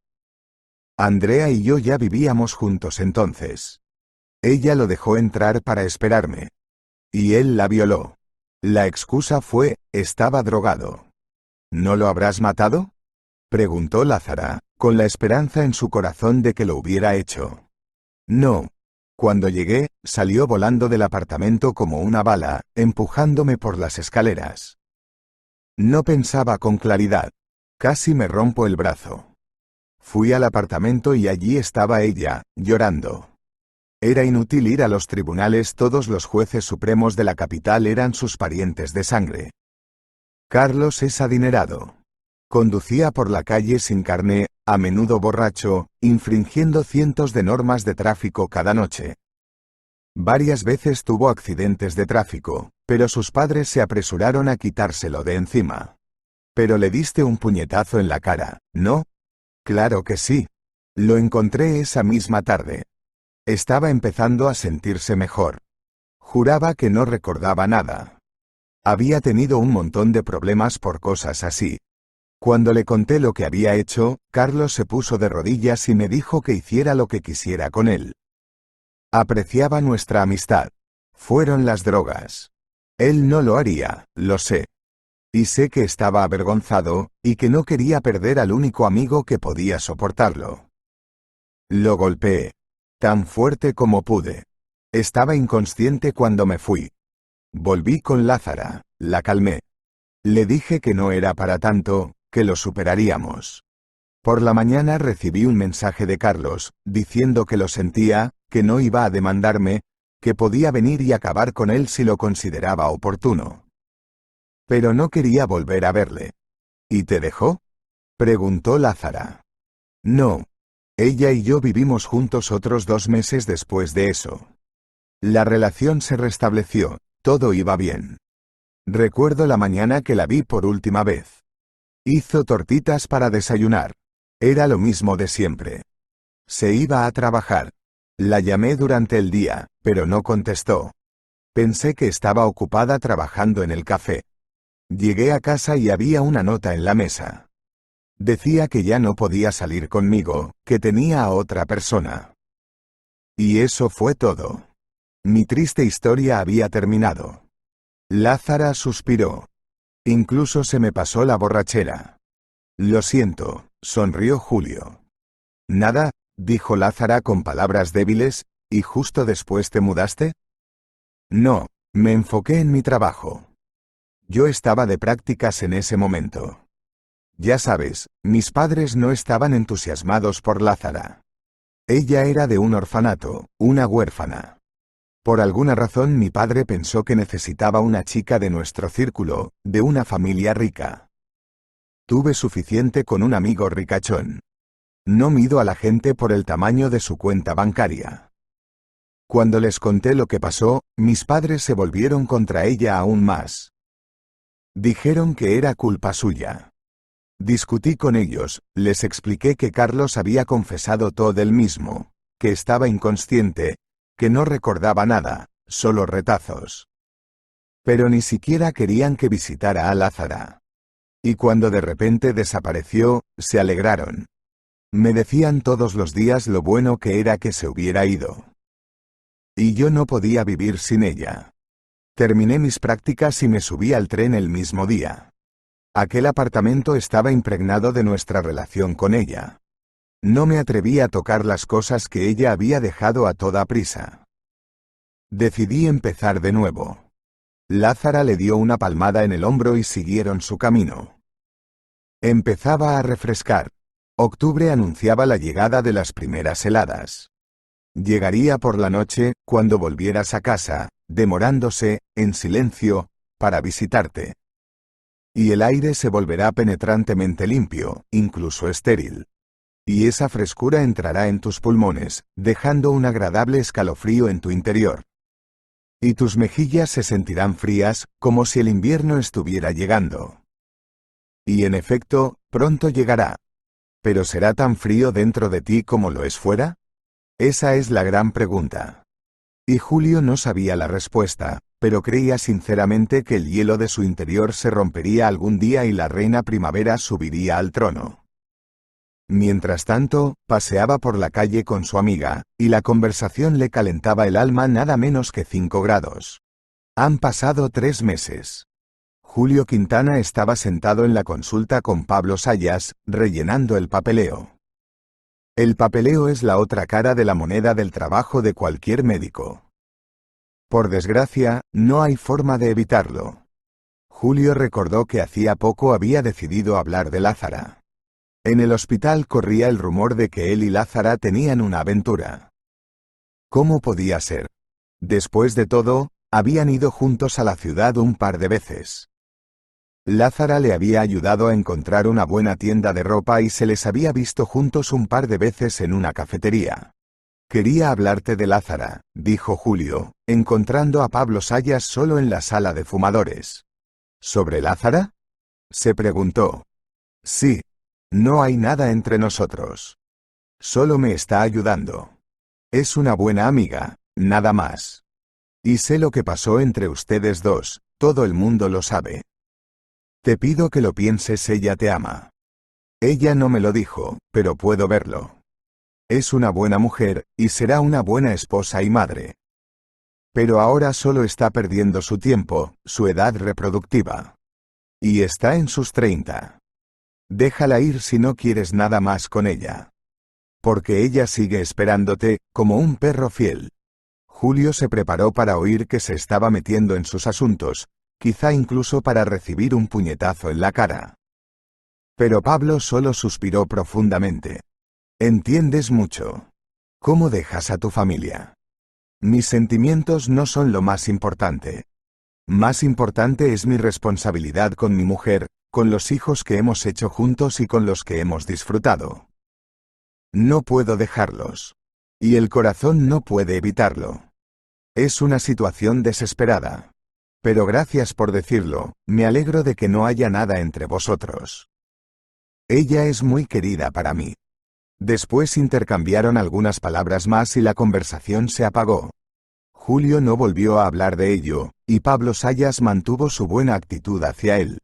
A: Andrea y yo ya vivíamos juntos entonces. Ella lo dejó entrar para esperarme. Y él la violó. La excusa fue, estaba drogado. ¿No lo habrás matado?, preguntó Lázara, con la esperanza en su corazón de que lo hubiera hecho. No. Cuando llegué, salió volando del apartamento como una bala, empujándome por las escaleras. No pensaba con claridad. Casi me rompo el brazo. Fui al apartamento y allí estaba ella, llorando. Era inútil ir a los tribunales, todos los jueces supremos de la capital eran sus parientes de sangre. Carlos es adinerado. Conducía por la calle sin carné, a menudo borracho, infringiendo cientos de normas de tráfico cada noche. Varias veces tuvo accidentes de tráfico, pero sus padres se apresuraron a quitárselo de encima. Pero le diste un puñetazo en la cara, ¿no? Claro que sí. Lo encontré esa misma tarde. Estaba empezando a sentirse mejor. Juraba que no recordaba nada. Había tenido un montón de problemas por cosas así. Cuando le conté lo que había hecho, Carlos se puso de rodillas y me dijo que hiciera lo que quisiera con él. Apreciaba nuestra amistad. Fueron las drogas. Él no lo haría, lo sé. Y sé que estaba avergonzado, y que no quería perder al único amigo que podía soportarlo. Lo golpeé. Tan fuerte como pude. Estaba inconsciente cuando me fui. Volví con Lázara, la calmé. Le dije que no era para tanto, que lo superaríamos. Por la mañana recibí un mensaje de Carlos, diciendo que lo sentía, que no iba a demandarme, que podía venir y acabar con él si lo consideraba oportuno. Pero no quería volver a verle. ¿Y te dejó?, preguntó Lázara. No. Ella y yo vivimos juntos otros 2 meses después de eso. La relación se restableció, todo iba bien. Recuerdo la mañana que la vi por última vez. Hizo tortitas para desayunar. Era lo mismo de siempre. Se iba a trabajar. La llamé durante el día, pero no contestó. Pensé que estaba ocupada trabajando en el café. Llegué a casa y había una nota en la mesa. Decía que ya no podía salir conmigo, que tenía a otra persona. Y eso fue todo. Mi triste historia había terminado. Lázara suspiró. Incluso se me pasó la borrachera. Lo siento, sonrió Julio. Nada, dijo Lázara con palabras débiles, ¿y justo después te mudaste? No, me enfoqué en mi trabajo. Yo estaba de prácticas en ese momento. Ya sabes, mis padres no estaban entusiasmados por Lázara. Ella era de un orfanato, una huérfana. Por alguna razón mi padre pensó que necesitaba una chica de nuestro círculo, de una familia rica. Tuve suficiente con un amigo ricachón. No mido a la gente por el tamaño de su cuenta bancaria. Cuando les conté lo que pasó, mis padres se volvieron contra ella aún más. Dijeron que era culpa suya. Discutí con ellos, les expliqué que Carlos había confesado todo él mismo, que estaba inconsciente, que no recordaba nada, solo retazos. Pero ni siquiera querían que visitara a Lázara. Y cuando de repente desapareció, se alegraron. Me decían todos los días lo bueno que era que se hubiera ido. Y yo no podía vivir sin ella. Terminé mis prácticas y me subí al tren el mismo día. Aquel apartamento estaba impregnado de nuestra relación con ella. No me atreví a tocar las cosas que ella había dejado a toda prisa. Decidí empezar de nuevo. Lázara le dio una palmada en el hombro y siguieron su camino. Empezaba a refrescar. Octubre anunciaba la llegada de las primeras heladas. Llegaría por la noche, cuando volvieras a casa, demorándose, en silencio, para visitarte. Y el aire se volverá penetrantemente limpio, incluso estéril. Y esa frescura entrará en tus pulmones, dejando un agradable escalofrío en tu interior. Y tus mejillas se sentirán frías, como si el invierno estuviera llegando. Y en efecto, pronto llegará. ¿Pero será tan frío dentro de ti como lo es fuera? Esa es la gran pregunta. Y Julio no sabía la respuesta, pero creía sinceramente que el hielo de su interior se rompería algún día y la reina primavera subiría al trono. Mientras tanto, paseaba por la calle con su amiga, y la conversación le calentaba el alma nada menos que 5 grados. Han pasado 3 meses. Julio Quintana estaba sentado en la consulta con Pablo Sayas, rellenando el papeleo. El papeleo es la otra cara de la moneda del trabajo de cualquier médico. Por desgracia, no hay forma de evitarlo. Julio recordó que hacía poco había decidido hablar de Lázara. En el hospital corría el rumor de que él y Lázara tenían una aventura. ¿Cómo podía ser? Después de todo, habían ido juntos a la ciudad un par de veces. Lázara le había ayudado a encontrar una buena tienda de ropa y se les había visto juntos un par de veces en una cafetería. Quería hablarte de Lázara, dijo Julio, encontrando a Pablo Sayas solo en la sala de fumadores. ¿Sobre Lázara? Se preguntó. Sí. No hay nada entre nosotros. Solo me está ayudando. Es una buena amiga, nada más. Y sé lo que pasó entre ustedes dos, todo el mundo lo sabe. Te pido que lo pienses, ella te ama. Ella no me lo dijo, pero puedo verlo. Es una buena mujer, y será una buena esposa y madre. Pero ahora solo está perdiendo su tiempo, su edad reproductiva. Y está en sus 30. Déjala ir si no quieres nada más con ella. Porque ella sigue esperándote, como un perro fiel. Julio se preparó para oír que se estaba metiendo en sus asuntos, quizá incluso para recibir un puñetazo en la cara. Pero Pablo solo suspiró profundamente. Entiendes mucho. ¿Cómo dejas a tu familia? Mis sentimientos no son lo más importante. Más importante es mi responsabilidad con mi mujer, con los hijos que hemos hecho juntos y con los que hemos disfrutado. No puedo dejarlos. Y el corazón no puede evitarlo. Es una situación desesperada. Pero gracias por decirlo, me alegro de que no haya nada entre vosotros. Ella es muy querida para mí. Después intercambiaron algunas palabras más y la conversación se apagó. Julio no volvió a hablar de ello, y Pablo Sayas mantuvo su buena actitud hacia él.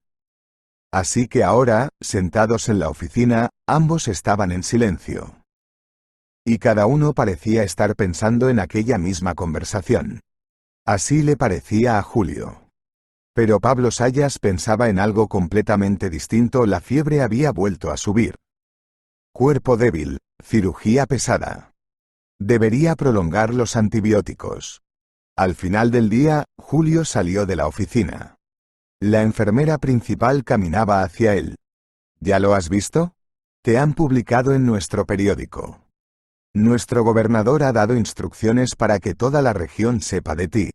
A: Así que ahora, sentados en la oficina, ambos estaban en silencio. Y cada uno parecía estar pensando en aquella misma conversación. Así le parecía a Julio. Pero Pablo Sayas pensaba en algo completamente distinto. La fiebre había vuelto a subir. Cuerpo débil, cirugía pesada. Debería prolongar los antibióticos. Al final del día, Julio salió de la oficina. La enfermera principal caminaba hacia él. ¿Ya lo has visto? Te han publicado en nuestro periódico. Nuestro gobernador ha dado instrucciones para que toda la región sepa de ti.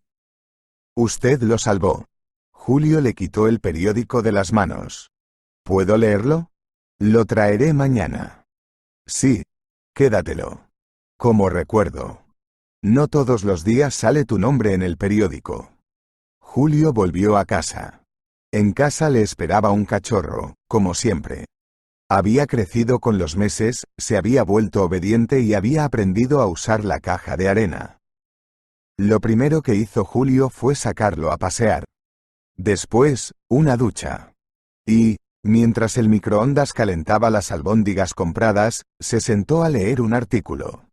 A: Usted lo salvó. Julio le quitó el periódico de las manos. ¿Puedo leerlo? Lo traeré mañana. Sí. Quédatelo. Como recuerdo. No todos los días sale tu nombre en el periódico. Julio volvió a casa. En casa le esperaba un cachorro, como siempre. Había crecido con los meses, se había vuelto obediente y había aprendido a usar la caja de arena. Lo primero que hizo Julio fue sacarlo a pasear. Después, una ducha. Y, mientras el microondas calentaba las albóndigas compradas, se sentó a leer un artículo.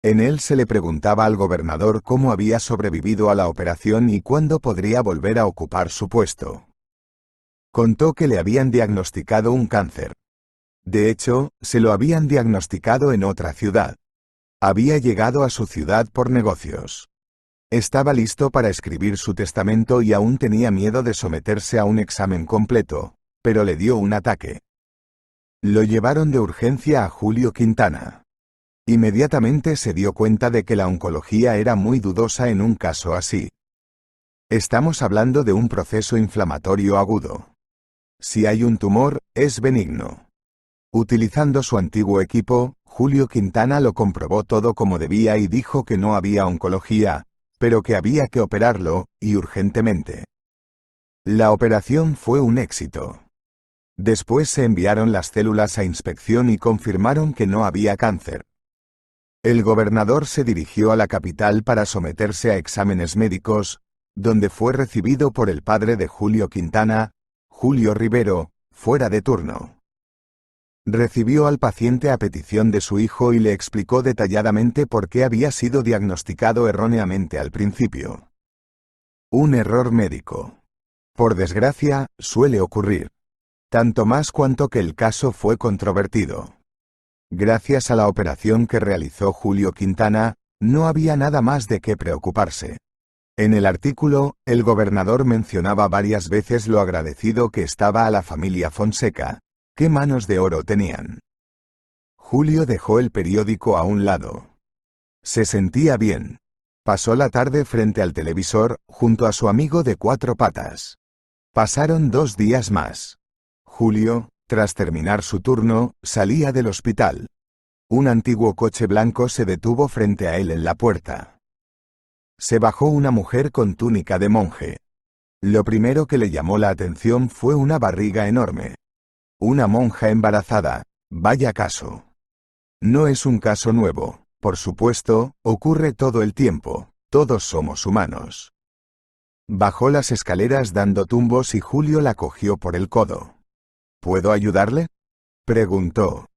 A: En él se le preguntaba al gobernador cómo había sobrevivido a la operación y cuándo podría volver a ocupar su puesto. Contó que le habían diagnosticado un cáncer. De hecho, se lo habían diagnosticado en otra ciudad. Había llegado a su ciudad por negocios. Estaba listo para escribir su testamento y aún tenía miedo de someterse a un examen completo, pero le dio un ataque. Lo llevaron de urgencia a Julio Quintana. Inmediatamente se dio cuenta de que la oncología era muy dudosa en un caso así. Estamos hablando de un proceso inflamatorio agudo. Si hay un tumor, es benigno. Utilizando su antiguo equipo, Julio Quintana lo comprobó todo como debía y dijo que no había oncología, pero que había que operarlo, y urgentemente. La operación fue un éxito. Después se enviaron las células a inspección y confirmaron que no había cáncer. El gobernador se dirigió a la capital para someterse a exámenes médicos, donde fue recibido por el padre de Julio Quintana, Julio Rivero, fuera de turno. Recibió al paciente a petición de su hijo y le explicó detalladamente por qué había sido diagnosticado erróneamente al principio. Un error médico. Por desgracia, suele ocurrir. Tanto más cuanto que el caso fue controvertido. Gracias a la operación que realizó Julio Quintana, no había nada más de qué preocuparse. En el artículo, el gobernador mencionaba varias veces lo agradecido que estaba a la familia Fonseca. ¿Qué manos de oro tenían? Julio dejó el periódico a un lado. Se sentía bien. Pasó la tarde frente al televisor, junto a su amigo de 4 patas. Pasaron 2 días más. Julio, tras terminar su turno, salía del hospital. Un antiguo coche blanco se detuvo frente a él en la puerta. Se bajó una mujer con túnica de monje. Lo primero que le llamó la atención fue una barriga enorme. Una monja embarazada, vaya caso. No es un caso nuevo, por supuesto, ocurre todo el tiempo, todos somos humanos. Bajó las escaleras dando tumbos y Julio la cogió por el codo. ¿Puedo ayudarle?, preguntó.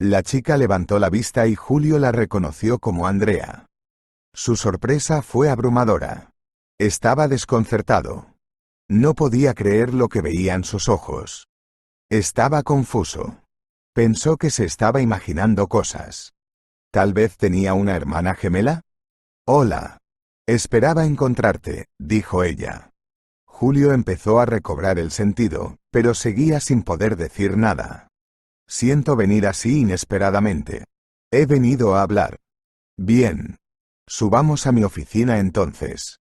A: La chica levantó la vista y Julio la reconoció como Andrea. Su sorpresa fue abrumadora. Estaba desconcertado. No podía creer lo que veían sus ojos. Estaba confuso. Pensó que se estaba imaginando cosas. ¿Tal vez tenía una hermana gemela? Hola. Esperaba encontrarte, dijo ella. Julio empezó a recobrar el sentido, pero seguía sin poder decir nada. Siento venir así inesperadamente. He venido a hablar. Bien. Subamos a mi oficina entonces.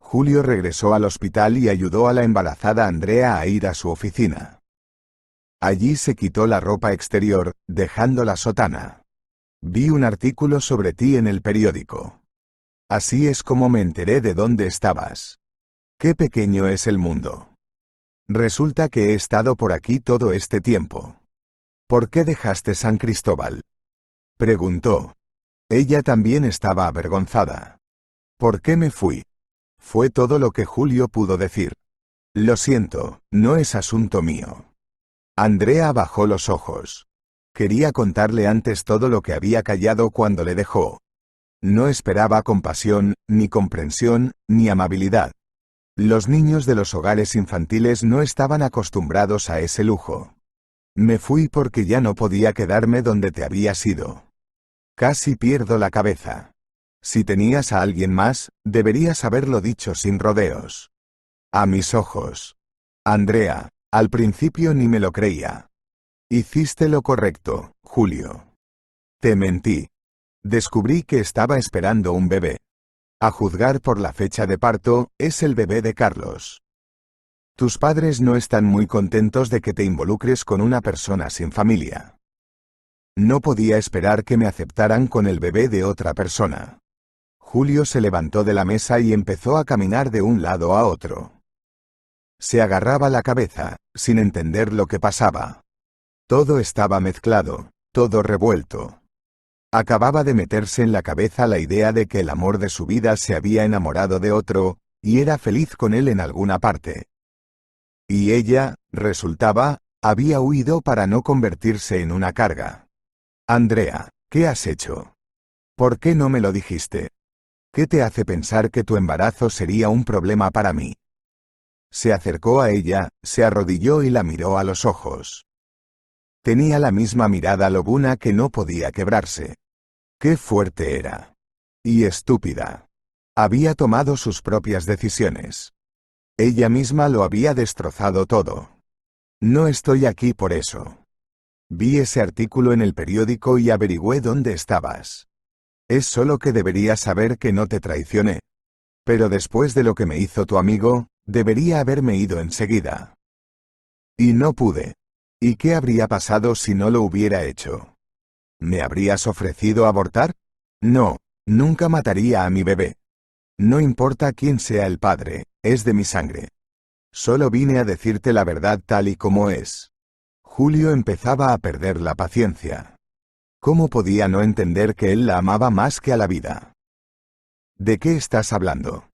A: Julio regresó al hospital y ayudó a la embarazada Andrea a ir a su oficina. Allí se quitó la ropa exterior, dejando la sotana. Vi un artículo sobre ti en el periódico. Así es como me enteré de dónde estabas. Qué pequeño es el mundo. Resulta que he estado por aquí todo este tiempo. ¿Por qué dejaste San Cristóbal?, preguntó. Ella también estaba avergonzada. ¿Por qué me fui? Fue todo lo que Julio pudo decir. Lo siento, no es asunto mío. Andrea bajó los ojos. Quería contarle antes todo lo que había callado cuando le dejó. No esperaba compasión, ni comprensión, ni amabilidad. Los niños de los hogares infantiles no estaban acostumbrados a ese lujo. Me fui porque ya no podía quedarme donde te habías ido. Casi pierdo la cabeza. Si tenías a alguien más, deberías haberlo dicho sin rodeos. A mis ojos. Andrea, al principio ni me lo creía. Hiciste lo correcto, Julio. Te mentí. Descubrí que estaba esperando un bebé. A juzgar por la fecha de parto, es el bebé de Carlos. Tus padres no están muy contentos de que te involucres con una persona sin familia. No podía esperar que me aceptaran con el bebé de otra persona. Julio se levantó de la mesa y empezó a caminar de un lado a otro. Se agarraba la cabeza, sin entender lo que pasaba. Todo estaba mezclado, todo revuelto. Acababa de meterse en la cabeza la idea de que el amor de su vida se había enamorado de otro, y era feliz con él en alguna parte. Y ella, resultaba, había huido para no convertirse en una carga. Andrea, ¿qué has hecho? ¿Por qué no me lo dijiste? ¿Qué te hace pensar que tu embarazo sería un problema para mí? Se acercó a ella, se arrodilló y la miró a los ojos. Tenía la misma mirada lobuna que no podía quebrarse. Qué fuerte era. Y estúpida. Había tomado sus propias decisiones. Ella misma lo había destrozado todo. No estoy aquí por eso. Vi ese artículo en el periódico y averigüé dónde estabas. Es solo que deberías saber que no te traicioné. Pero después de lo que me hizo tu amigo, debería haberme ido enseguida. Y no pude. ¿Y qué habría pasado si no lo hubiera hecho? ¿Me habrías ofrecido abortar? No, nunca mataría a mi bebé. No importa quién sea el padre, es de mi sangre. Solo vine a decirte la verdad tal y como es. Julio empezaba a perder la paciencia. ¿Cómo podía no entender que él la amaba más que a la vida? ¿De qué estás hablando?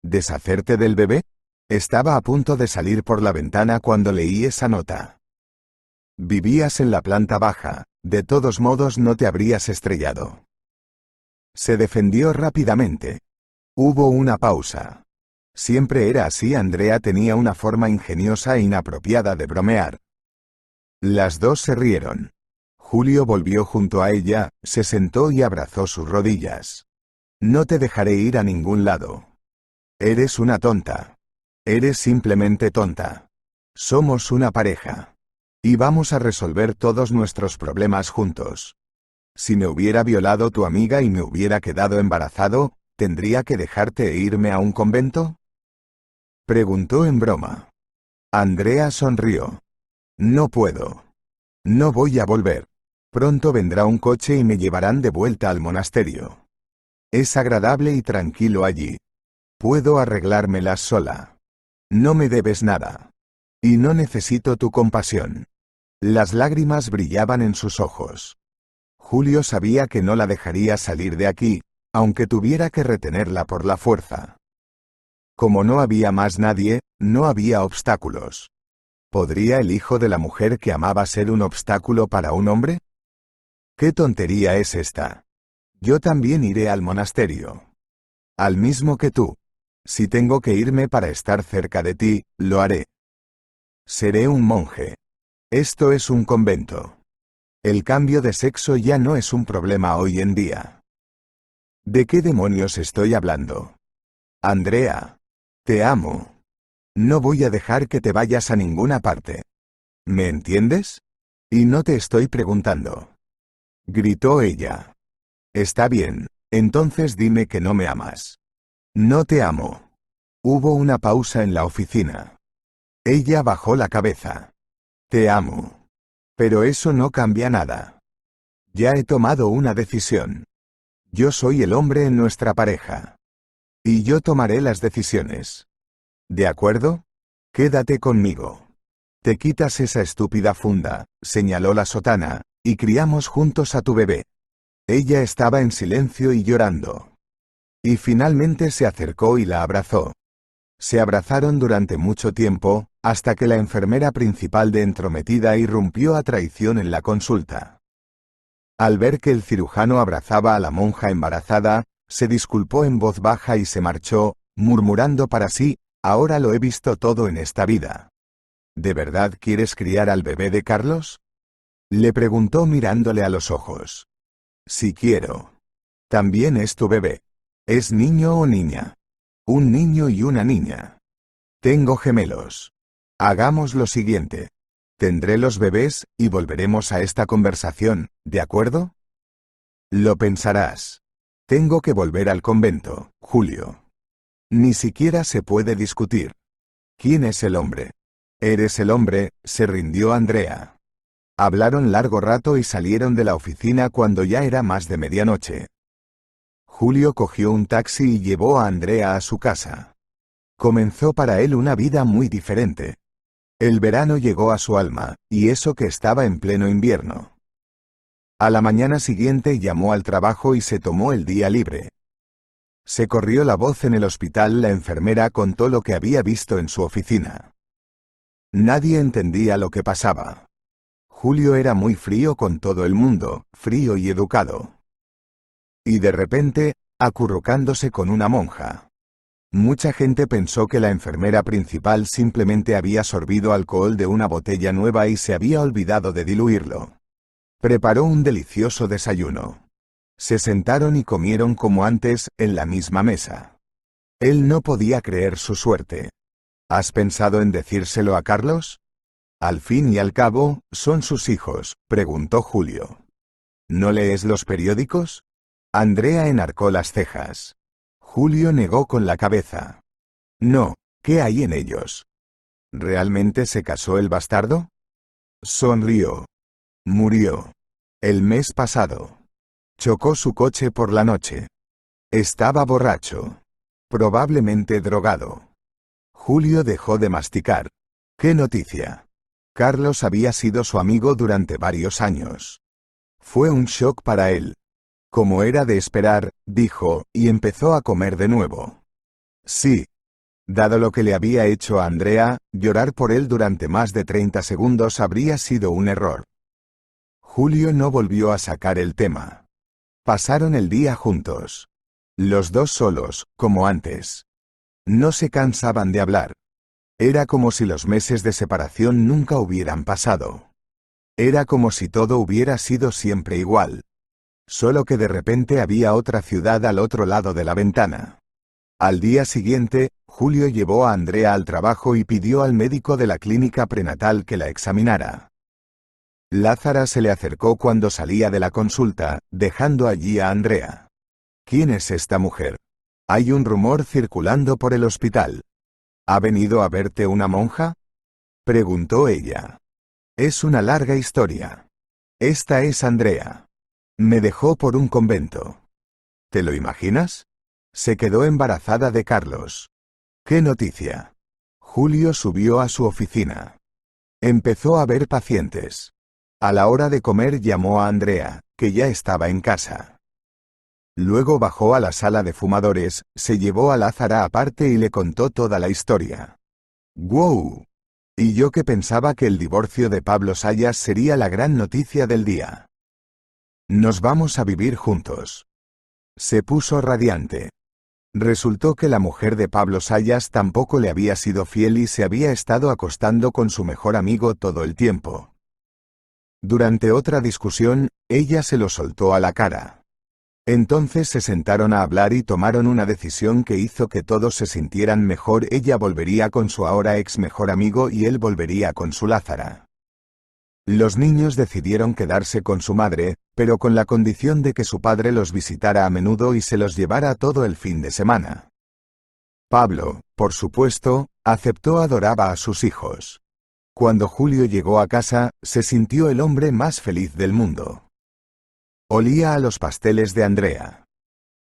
A: ¿Deshacerte del bebé? Estaba a punto de salir por la ventana cuando leí esa nota. Vivías en la planta baja, de todos modos no te habrías estrellado. Se defendió rápidamente. Hubo una pausa. Siempre era así. Andrea tenía una forma ingeniosa e inapropiada de bromear. Las dos se rieron. Julio volvió junto a ella, se sentó y abrazó sus rodillas. No te dejaré ir a ningún lado. Eres una tonta. Eres simplemente tonta. Somos una pareja. Y vamos a resolver todos nuestros problemas juntos. Si me hubiera violado tu amiga y me hubiera quedado embarazado, ¿tendría que dejarte e irme a un convento? Preguntó en broma. Andrea sonrió. No puedo. No voy a volver. Pronto vendrá un coche y me llevarán de vuelta al monasterio. Es agradable y tranquilo allí. Puedo arreglármelas sola. No me debes nada. Y no necesito tu compasión. Las lágrimas brillaban en sus ojos. Julio sabía que no la dejaría salir de aquí, aunque tuviera que retenerla por la fuerza. Como no había más nadie, no había obstáculos. ¿Podría el hijo de la mujer que amaba ser un obstáculo para un hombre? ¿Qué tontería es esta? Yo también iré al monasterio. Al mismo que tú. Si tengo que irme para estar cerca de ti, lo haré. Seré un monje. Esto es un convento. El cambio de sexo ya no es un problema hoy en día. ¿De qué demonios estoy hablando? Andrea. Te amo. No voy a dejar que te vayas a ninguna parte. ¿Me entiendes? Y no te estoy preguntando. Gritó ella. Está bien, entonces dime que no me amas. No te amo. Hubo una pausa en la oficina. Ella bajó la cabeza. Te amo. Pero eso no cambia nada. Ya he tomado una decisión. Yo soy el hombre en nuestra pareja. Y yo tomaré las decisiones. ¿De acuerdo? Quédate conmigo. Te quitas esa estúpida funda, señaló la sotana, y criamos juntos a tu bebé. Ella estaba en silencio y llorando. Y finalmente se acercó y la abrazó. Se abrazaron durante mucho tiempo, hasta que la enfermera principal de entrometida irrumpió a traición en la consulta. Al ver que el cirujano abrazaba a la monja embarazada, se disculpó en voz baja y se marchó, murmurando para sí, ahora lo he visto todo en esta vida. ¿De verdad quieres criar al bebé de Carlos? Le preguntó mirándole a los ojos. Sí quiero. También es tu bebé. ¿Es niño o niña? Un niño y una niña. Tengo gemelos. Hagamos lo siguiente. Tendré los bebés, y volveremos a esta conversación, ¿de acuerdo? Lo pensarás. Tengo que volver al convento, Julio. Ni siquiera se puede discutir. ¿Quién es el hombre? Eres el hombre, se rindió Andrea. Hablaron largo rato y salieron de la oficina cuando ya era más de medianoche. Julio cogió un taxi y llevó a Andrea a su casa. Comenzó para él una vida muy diferente. El verano llegó a su alma, y eso que estaba en pleno invierno. A la mañana siguiente llamó al trabajo y se tomó el día libre. Se corrió la voz en el hospital. La enfermera contó lo que había visto en su oficina. Nadie entendía lo que pasaba. Julio era muy frío con todo el mundo, frío y educado. Y de repente, acurrucándose con una monja. Mucha gente pensó que la enfermera principal simplemente había sorbido alcohol de una botella nueva y se había olvidado de diluirlo. Preparó un delicioso desayuno. Se sentaron y comieron como antes, en la misma mesa. Él no podía creer su suerte. ¿Has pensado en decírselo a Carlos? Al fin y al cabo, son sus hijos, preguntó Julio. ¿No lees los periódicos? Andrea enarcó las cejas. Julio negó con la cabeza. No, ¿qué hay en ellos? ¿Realmente se casó el bastardo? Sonrió. Murió. El mes pasado. Chocó su coche por la noche. Estaba borracho. Probablemente drogado. Julio dejó de masticar. ¿Qué noticia? Carlos había sido su amigo durante varios años. Fue un shock para él. Como era de esperar, dijo, y empezó a comer de nuevo. Sí. Dado lo que le había hecho a Andrea, llorar por él durante más de 30 segundos habría sido un error. Julio no volvió a sacar el tema. Pasaron el día juntos. Los dos solos, como antes. No se cansaban de hablar. Era como si los meses de separación nunca hubieran pasado. Era como si todo hubiera sido siempre igual. Solo que de repente había otra ciudad al otro lado de la ventana. Al día siguiente, Julio llevó a Andrea al trabajo y pidió al médico de la clínica prenatal que la examinara. Lázara se le acercó cuando salía de la consulta, dejando allí a Andrea. ¿Quién es esta mujer? Hay un rumor circulando por el hospital. ¿Ha venido a verte una monja? Preguntó ella. Es una larga historia. Esta es Andrea. Me dejó por un convento. ¿Te lo imaginas? Se quedó embarazada de Carlos. ¿Qué noticia? Julio subió a su oficina. Empezó a ver pacientes. A la hora de comer llamó a Andrea, que ya estaba en casa. Luego bajó a la sala de fumadores, se llevó a Lázara aparte y le contó toda la historia. ¡Wow! Y yo que pensaba que el divorcio de Pablo Sayas sería la gran noticia del día. Nos vamos a vivir juntos. Se puso radiante. Resultó que la mujer de Pablo Sayas tampoco le había sido fiel y se había estado acostando con su mejor amigo todo el tiempo. Durante otra discusión, ella se lo soltó a la cara. Entonces se sentaron a hablar y tomaron una decisión que hizo que todos se sintieran mejor. Ella volvería con su ahora ex mejor amigo y él volvería con su Lázara. Los niños decidieron quedarse con su madre, pero con la condición de que su padre los visitara a menudo y se los llevara todo el fin de semana. Pablo, por supuesto, aceptó. Adoraba a sus hijos. Cuando Julio llegó a casa, se sintió el hombre más feliz del mundo. Olía a los pasteles de Andrea.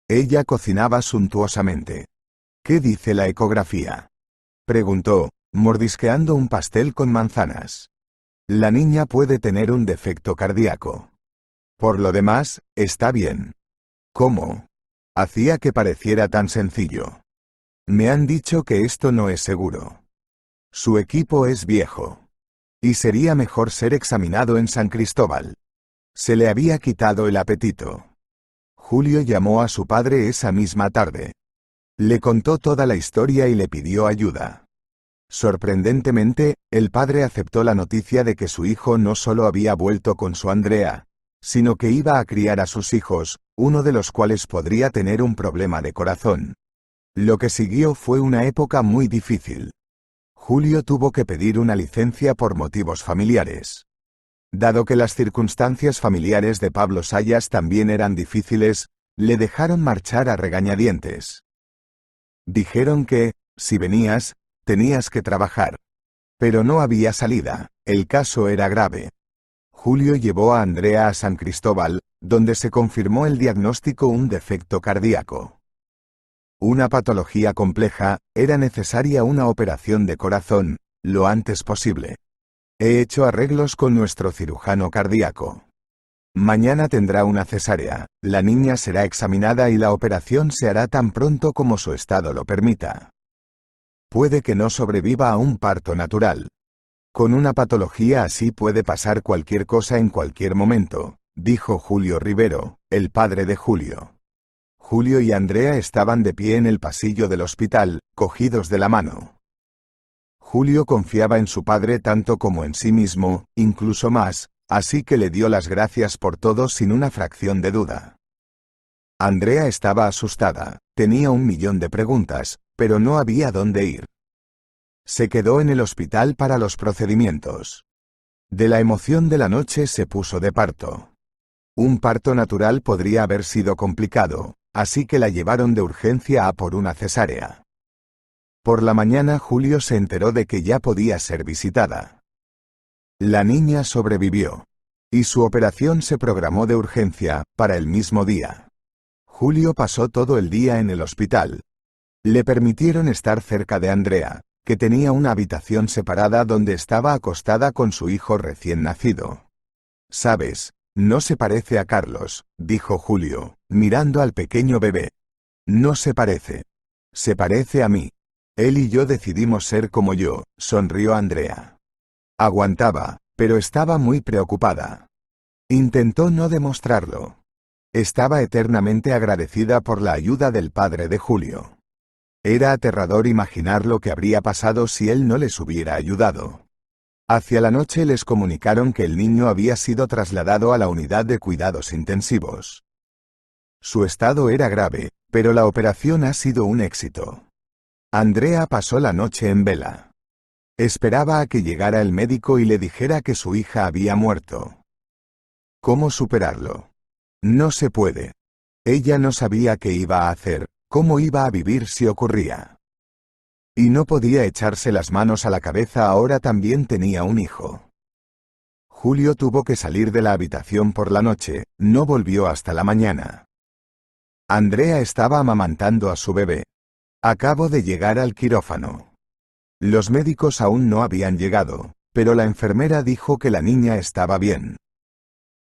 A: Ella cocinaba suntuosamente. ¿Qué dice la ecografía? Preguntó, mordisqueando un pastel con manzanas. La niña puede tener un defecto cardíaco. Por lo demás, está bien. ¿Cómo? Hacía que pareciera tan sencillo. Me han dicho que esto no es seguro. Su equipo es viejo. Y sería mejor ser examinado en San Cristóbal. Se le había quitado el apetito. Julio llamó a su padre esa misma tarde. Le contó toda la historia y le pidió ayuda. Sorprendentemente, el padre aceptó la noticia de que su hijo no solo había vuelto con su Andrea, sino que iba a criar a sus hijos, uno de los cuales podría tener un problema de corazón. Lo que siguió fue una época muy difícil. Julio tuvo que pedir una licencia por motivos familiares. Dado que las circunstancias familiares de Pablo Sayas también eran difíciles, le dejaron marchar a regañadientes. Dijeron que, si venías, tenías que trabajar. Pero no había salida, el caso era grave. Julio llevó a Andrea a San Cristóbal, donde se confirmó el diagnóstico: un defecto cardíaco. Una patología compleja, era necesaria una operación de corazón, lo antes posible. He hecho arreglos con nuestro cirujano cardíaco. Mañana tendrá una cesárea, la niña será examinada y la operación se hará tan pronto como su estado lo permita. Puede que no sobreviva a un parto natural. Con una patología así puede pasar cualquier cosa en cualquier momento, dijo Julio Rivero, el padre de Julio. Julio y Andrea estaban de pie en el pasillo del hospital, cogidos de la mano. Julio confiaba en su padre tanto como en sí mismo, incluso más, así que le dio las gracias por todo sin una fracción de duda. Andrea estaba asustada, tenía 1.000.000 de preguntas, pero no había dónde ir. Se quedó en el hospital para los procedimientos. De la emoción de la noche se puso de parto. Un parto natural podría haber sido complicado, así que la llevaron de urgencia a por una cesárea. Por la mañana Julio se enteró de que ya podía ser visitada. La niña sobrevivió. Y su operación se programó de urgencia, para el mismo día. Julio pasó todo el día en el hospital. Le permitieron estar cerca de Andrea, que tenía una habitación separada donde estaba acostada con su hijo recién nacido. «Sabes, no se parece a Carlos», dijo Julio, mirando al pequeño bebé. «No se parece. Se parece a mí. Él y yo decidimos ser como yo», sonrió Andrea. Aguantaba, pero estaba muy preocupada. Intentó no demostrarlo. Estaba eternamente agradecida por la ayuda del padre de Julio. Era aterrador imaginar lo que habría pasado si él no les hubiera ayudado. Hacia la noche les comunicaron que el niño había sido trasladado a la unidad de cuidados intensivos. Su estado era grave, pero la operación ha sido un éxito. Andrea pasó la noche en vela. Esperaba a que llegara el médico y le dijera que su hija había muerto. ¿Cómo superarlo? No se puede. Ella no sabía qué iba a hacer, cómo iba a vivir si ocurría. Y no podía echarse las manos a la cabeza, ahora también tenía un hijo. Julio tuvo que salir de la habitación por la noche, no volvió hasta la mañana. Andrea estaba amamantando a su bebé. Acabo de llegar al quirófano. Los médicos aún no habían llegado, pero la enfermera dijo que la niña estaba bien.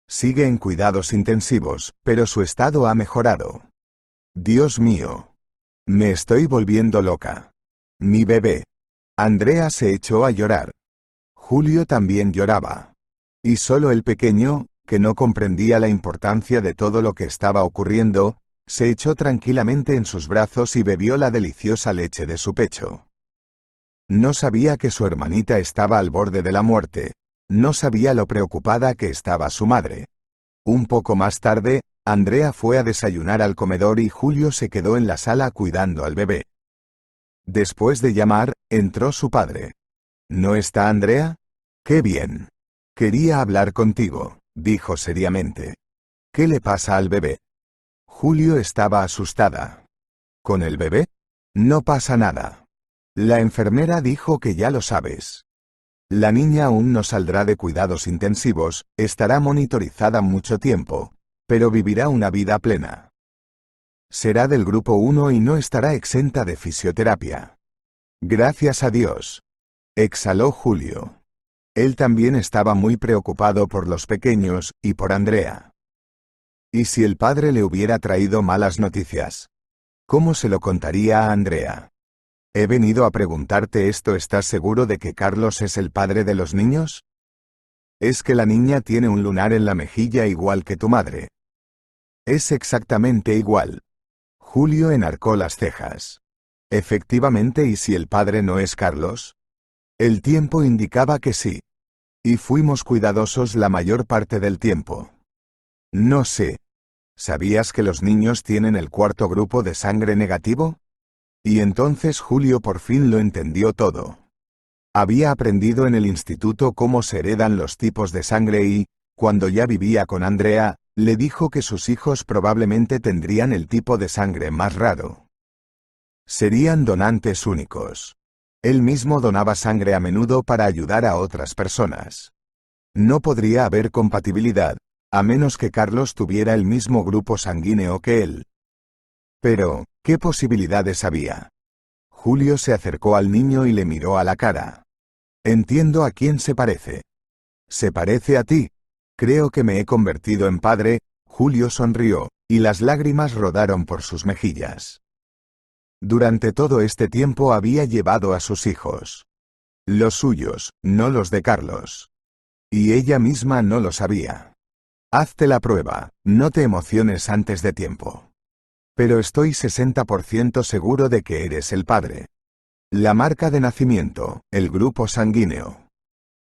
A: Sigue en cuidados intensivos, pero su estado ha mejorado. Dios mío. Me estoy volviendo loca. Mi bebé. Andrea se echó a llorar. Julio también lloraba. Y solo el pequeño, que no comprendía la importancia de todo lo que estaba ocurriendo, se echó tranquilamente en sus brazos y bebió la deliciosa leche de su pecho. No sabía que su hermanita estaba al borde de la muerte. No sabía lo preocupada que estaba su madre. Un poco más tarde, Andrea fue a desayunar al comedor y Julio se quedó en la sala cuidando al bebé. Después de llamar, entró su padre. ¿No está Andrea? ¡Qué bien! Quería hablar contigo, dijo seriamente. ¿Qué le pasa al bebé? Julio estaba asustada. ¿Con el bebé? No pasa nada. La enfermera dijo que ya lo sabes. La niña aún no saldrá de cuidados intensivos, estará monitorizada mucho tiempo, pero vivirá una vida plena. Será del grupo 1 y no estará exenta de fisioterapia. Gracias a Dios. Exhaló Julio. Él también estaba muy preocupado por los pequeños, y por Andrea. ¿Y si el padre le hubiera traído malas noticias? ¿Cómo se lo contaría a Andrea? He venido a preguntarte esto. ¿Estás seguro de que Carlos es el padre de los niños? Es que la niña tiene un lunar en la mejilla igual que tu madre. Es exactamente igual. Julio enarcó las cejas. Efectivamente, ¿y si el padre no es Carlos? El tiempo indicaba que sí. Y fuimos cuidadosos la mayor parte del tiempo. No sé. ¿Sabías que los niños tienen el cuarto grupo de sangre negativo? Y entonces Julio por fin lo entendió todo. Había aprendido en el instituto cómo se heredan los tipos de sangre y, cuando ya vivía con Andrea, le dijo que sus hijos probablemente tendrían el tipo de sangre más raro. Serían donantes únicos. Él mismo donaba sangre a menudo para ayudar a otras personas. No podría haber compatibilidad, a menos que Carlos tuviera el mismo grupo sanguíneo que él. Pero, ¿qué posibilidades había? Julio se acercó al niño y le miró a la cara. Entiendo a quién se parece. Se parece a ti. Creo que me he convertido en padre. Julio sonrió, y las lágrimas rodaron por sus mejillas. Durante todo este tiempo había llevado a sus hijos. Los suyos, no los de Carlos. Y ella misma no lo sabía. Hazte la prueba, no te emociones antes de tiempo. Pero estoy 60% seguro de que eres el padre. La marca de nacimiento, el grupo sanguíneo.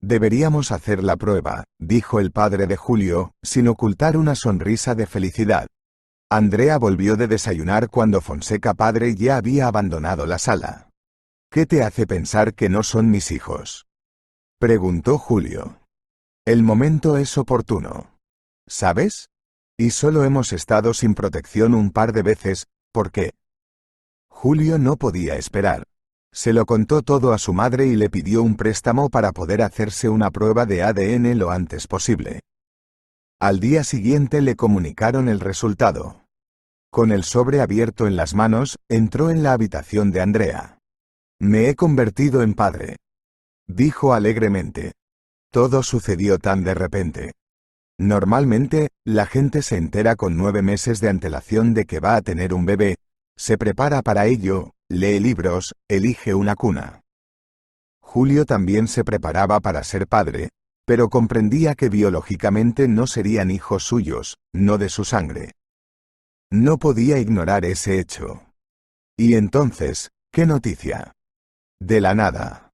A: Deberíamos hacer la prueba, dijo el padre de Julio, sin ocultar una sonrisa de felicidad. Andrea volvió de desayunar cuando Fonseca padre ya había abandonado la sala. ¿Qué te hace pensar que no son mis hijos? Preguntó Julio. El momento es oportuno. ¿Sabes? Y solo hemos estado sin protección un par de veces, ¿por qué? Julio no podía esperar. Se lo contó todo a su madre y le pidió un préstamo para poder hacerse una prueba de ADN lo antes posible. Al día siguiente le comunicaron el resultado. Con el sobre abierto en las manos, entró en la habitación de Andrea. «Me he convertido en padre», dijo alegremente. Todo sucedió tan de repente. Normalmente, la gente se entera con 9 meses de antelación de que va a tener un bebé, se prepara para ello, lee libros, elige una cuna. Julio también se preparaba para ser padre, pero comprendía que biológicamente no serían hijos suyos, no de su sangre. No podía ignorar ese hecho. Y entonces, ¿qué noticia? De la nada.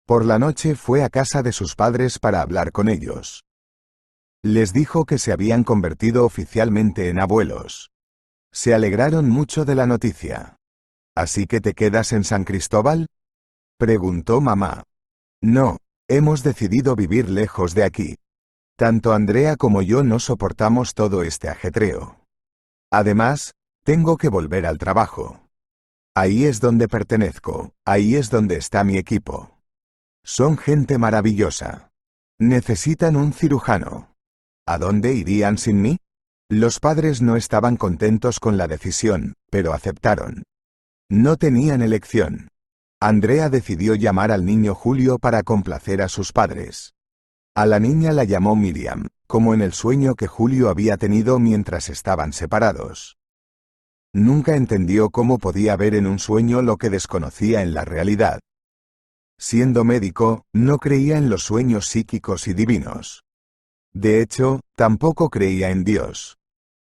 A: Por la noche fue a casa de sus padres para hablar con ellos. Les dijo que se habían convertido oficialmente en abuelos. Se alegraron mucho de la noticia. ¿Así que te quedas en San Cristóbal?, preguntó mamá. No, hemos decidido vivir lejos de aquí. Tanto Andrea como yo no soportamos todo este ajetreo. Además, tengo que volver al trabajo. Ahí es donde pertenezco, ahí es donde está mi equipo. Son gente maravillosa. Necesitan un cirujano. ¿A dónde irían sin mí? Los padres no estaban contentos con la decisión, pero aceptaron. No tenían elección. Andrea decidió llamar al niño Julio para complacer a sus padres. A la niña la llamó Miriam, como en el sueño que Julio había tenido mientras estaban separados. Nunca entendió cómo podía ver en un sueño lo que desconocía en la realidad. Siendo médico, no creía en los sueños psíquicos y divinos. De hecho, tampoco creía en Dios.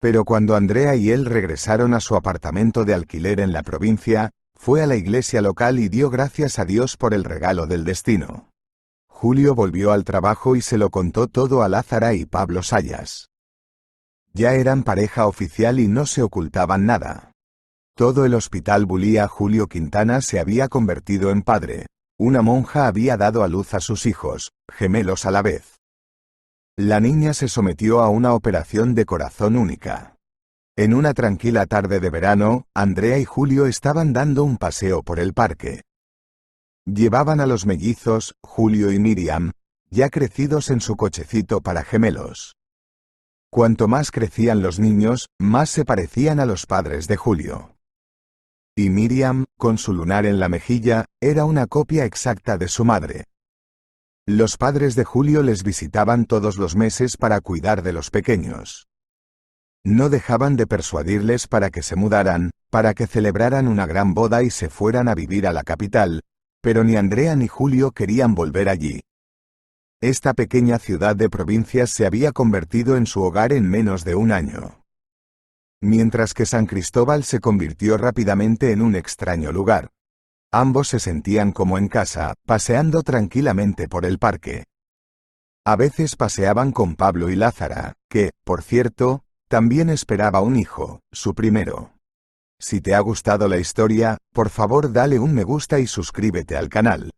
A: Pero cuando Andrea y él regresaron a su apartamento de alquiler en la provincia, fue a la iglesia local y dio gracias a Dios por el regalo del destino. Julio volvió al trabajo y se lo contó todo a Lázara y Pablo Sayas. Ya eran pareja oficial y no se ocultaban nada. Todo el hospital Bulía Julio Quintana se había convertido en padre. Una monja había dado a luz a sus hijos, gemelos a la vez. La niña se sometió a una operación de corazón única. En una tranquila tarde de verano, Andrea y Julio estaban dando un paseo por el parque. Llevaban a los mellizos, Julio y Miriam, ya crecidos en su cochecito para gemelos. Cuanto más crecían los niños, más se parecían a los padres de Julio. Y Miriam, con su lunar en la mejilla, era una copia exacta de su madre. Los padres de Julio les visitaban todos los meses para cuidar de los pequeños. No dejaban de persuadirles para que se mudaran, para que celebraran una gran boda y se fueran a vivir a la capital, pero ni Andrea ni Julio querían volver allí. Esta pequeña ciudad de provincias se había convertido en su hogar en menos de un año. Mientras que San Cristóbal se convirtió rápidamente en un extraño lugar. Ambos se sentían como en casa, paseando tranquilamente por el parque. A veces paseaban con Pablo y Lázara, que, por cierto, también esperaba un hijo, su primero. Si te ha gustado la historia, por favor dale un me gusta y suscríbete al canal.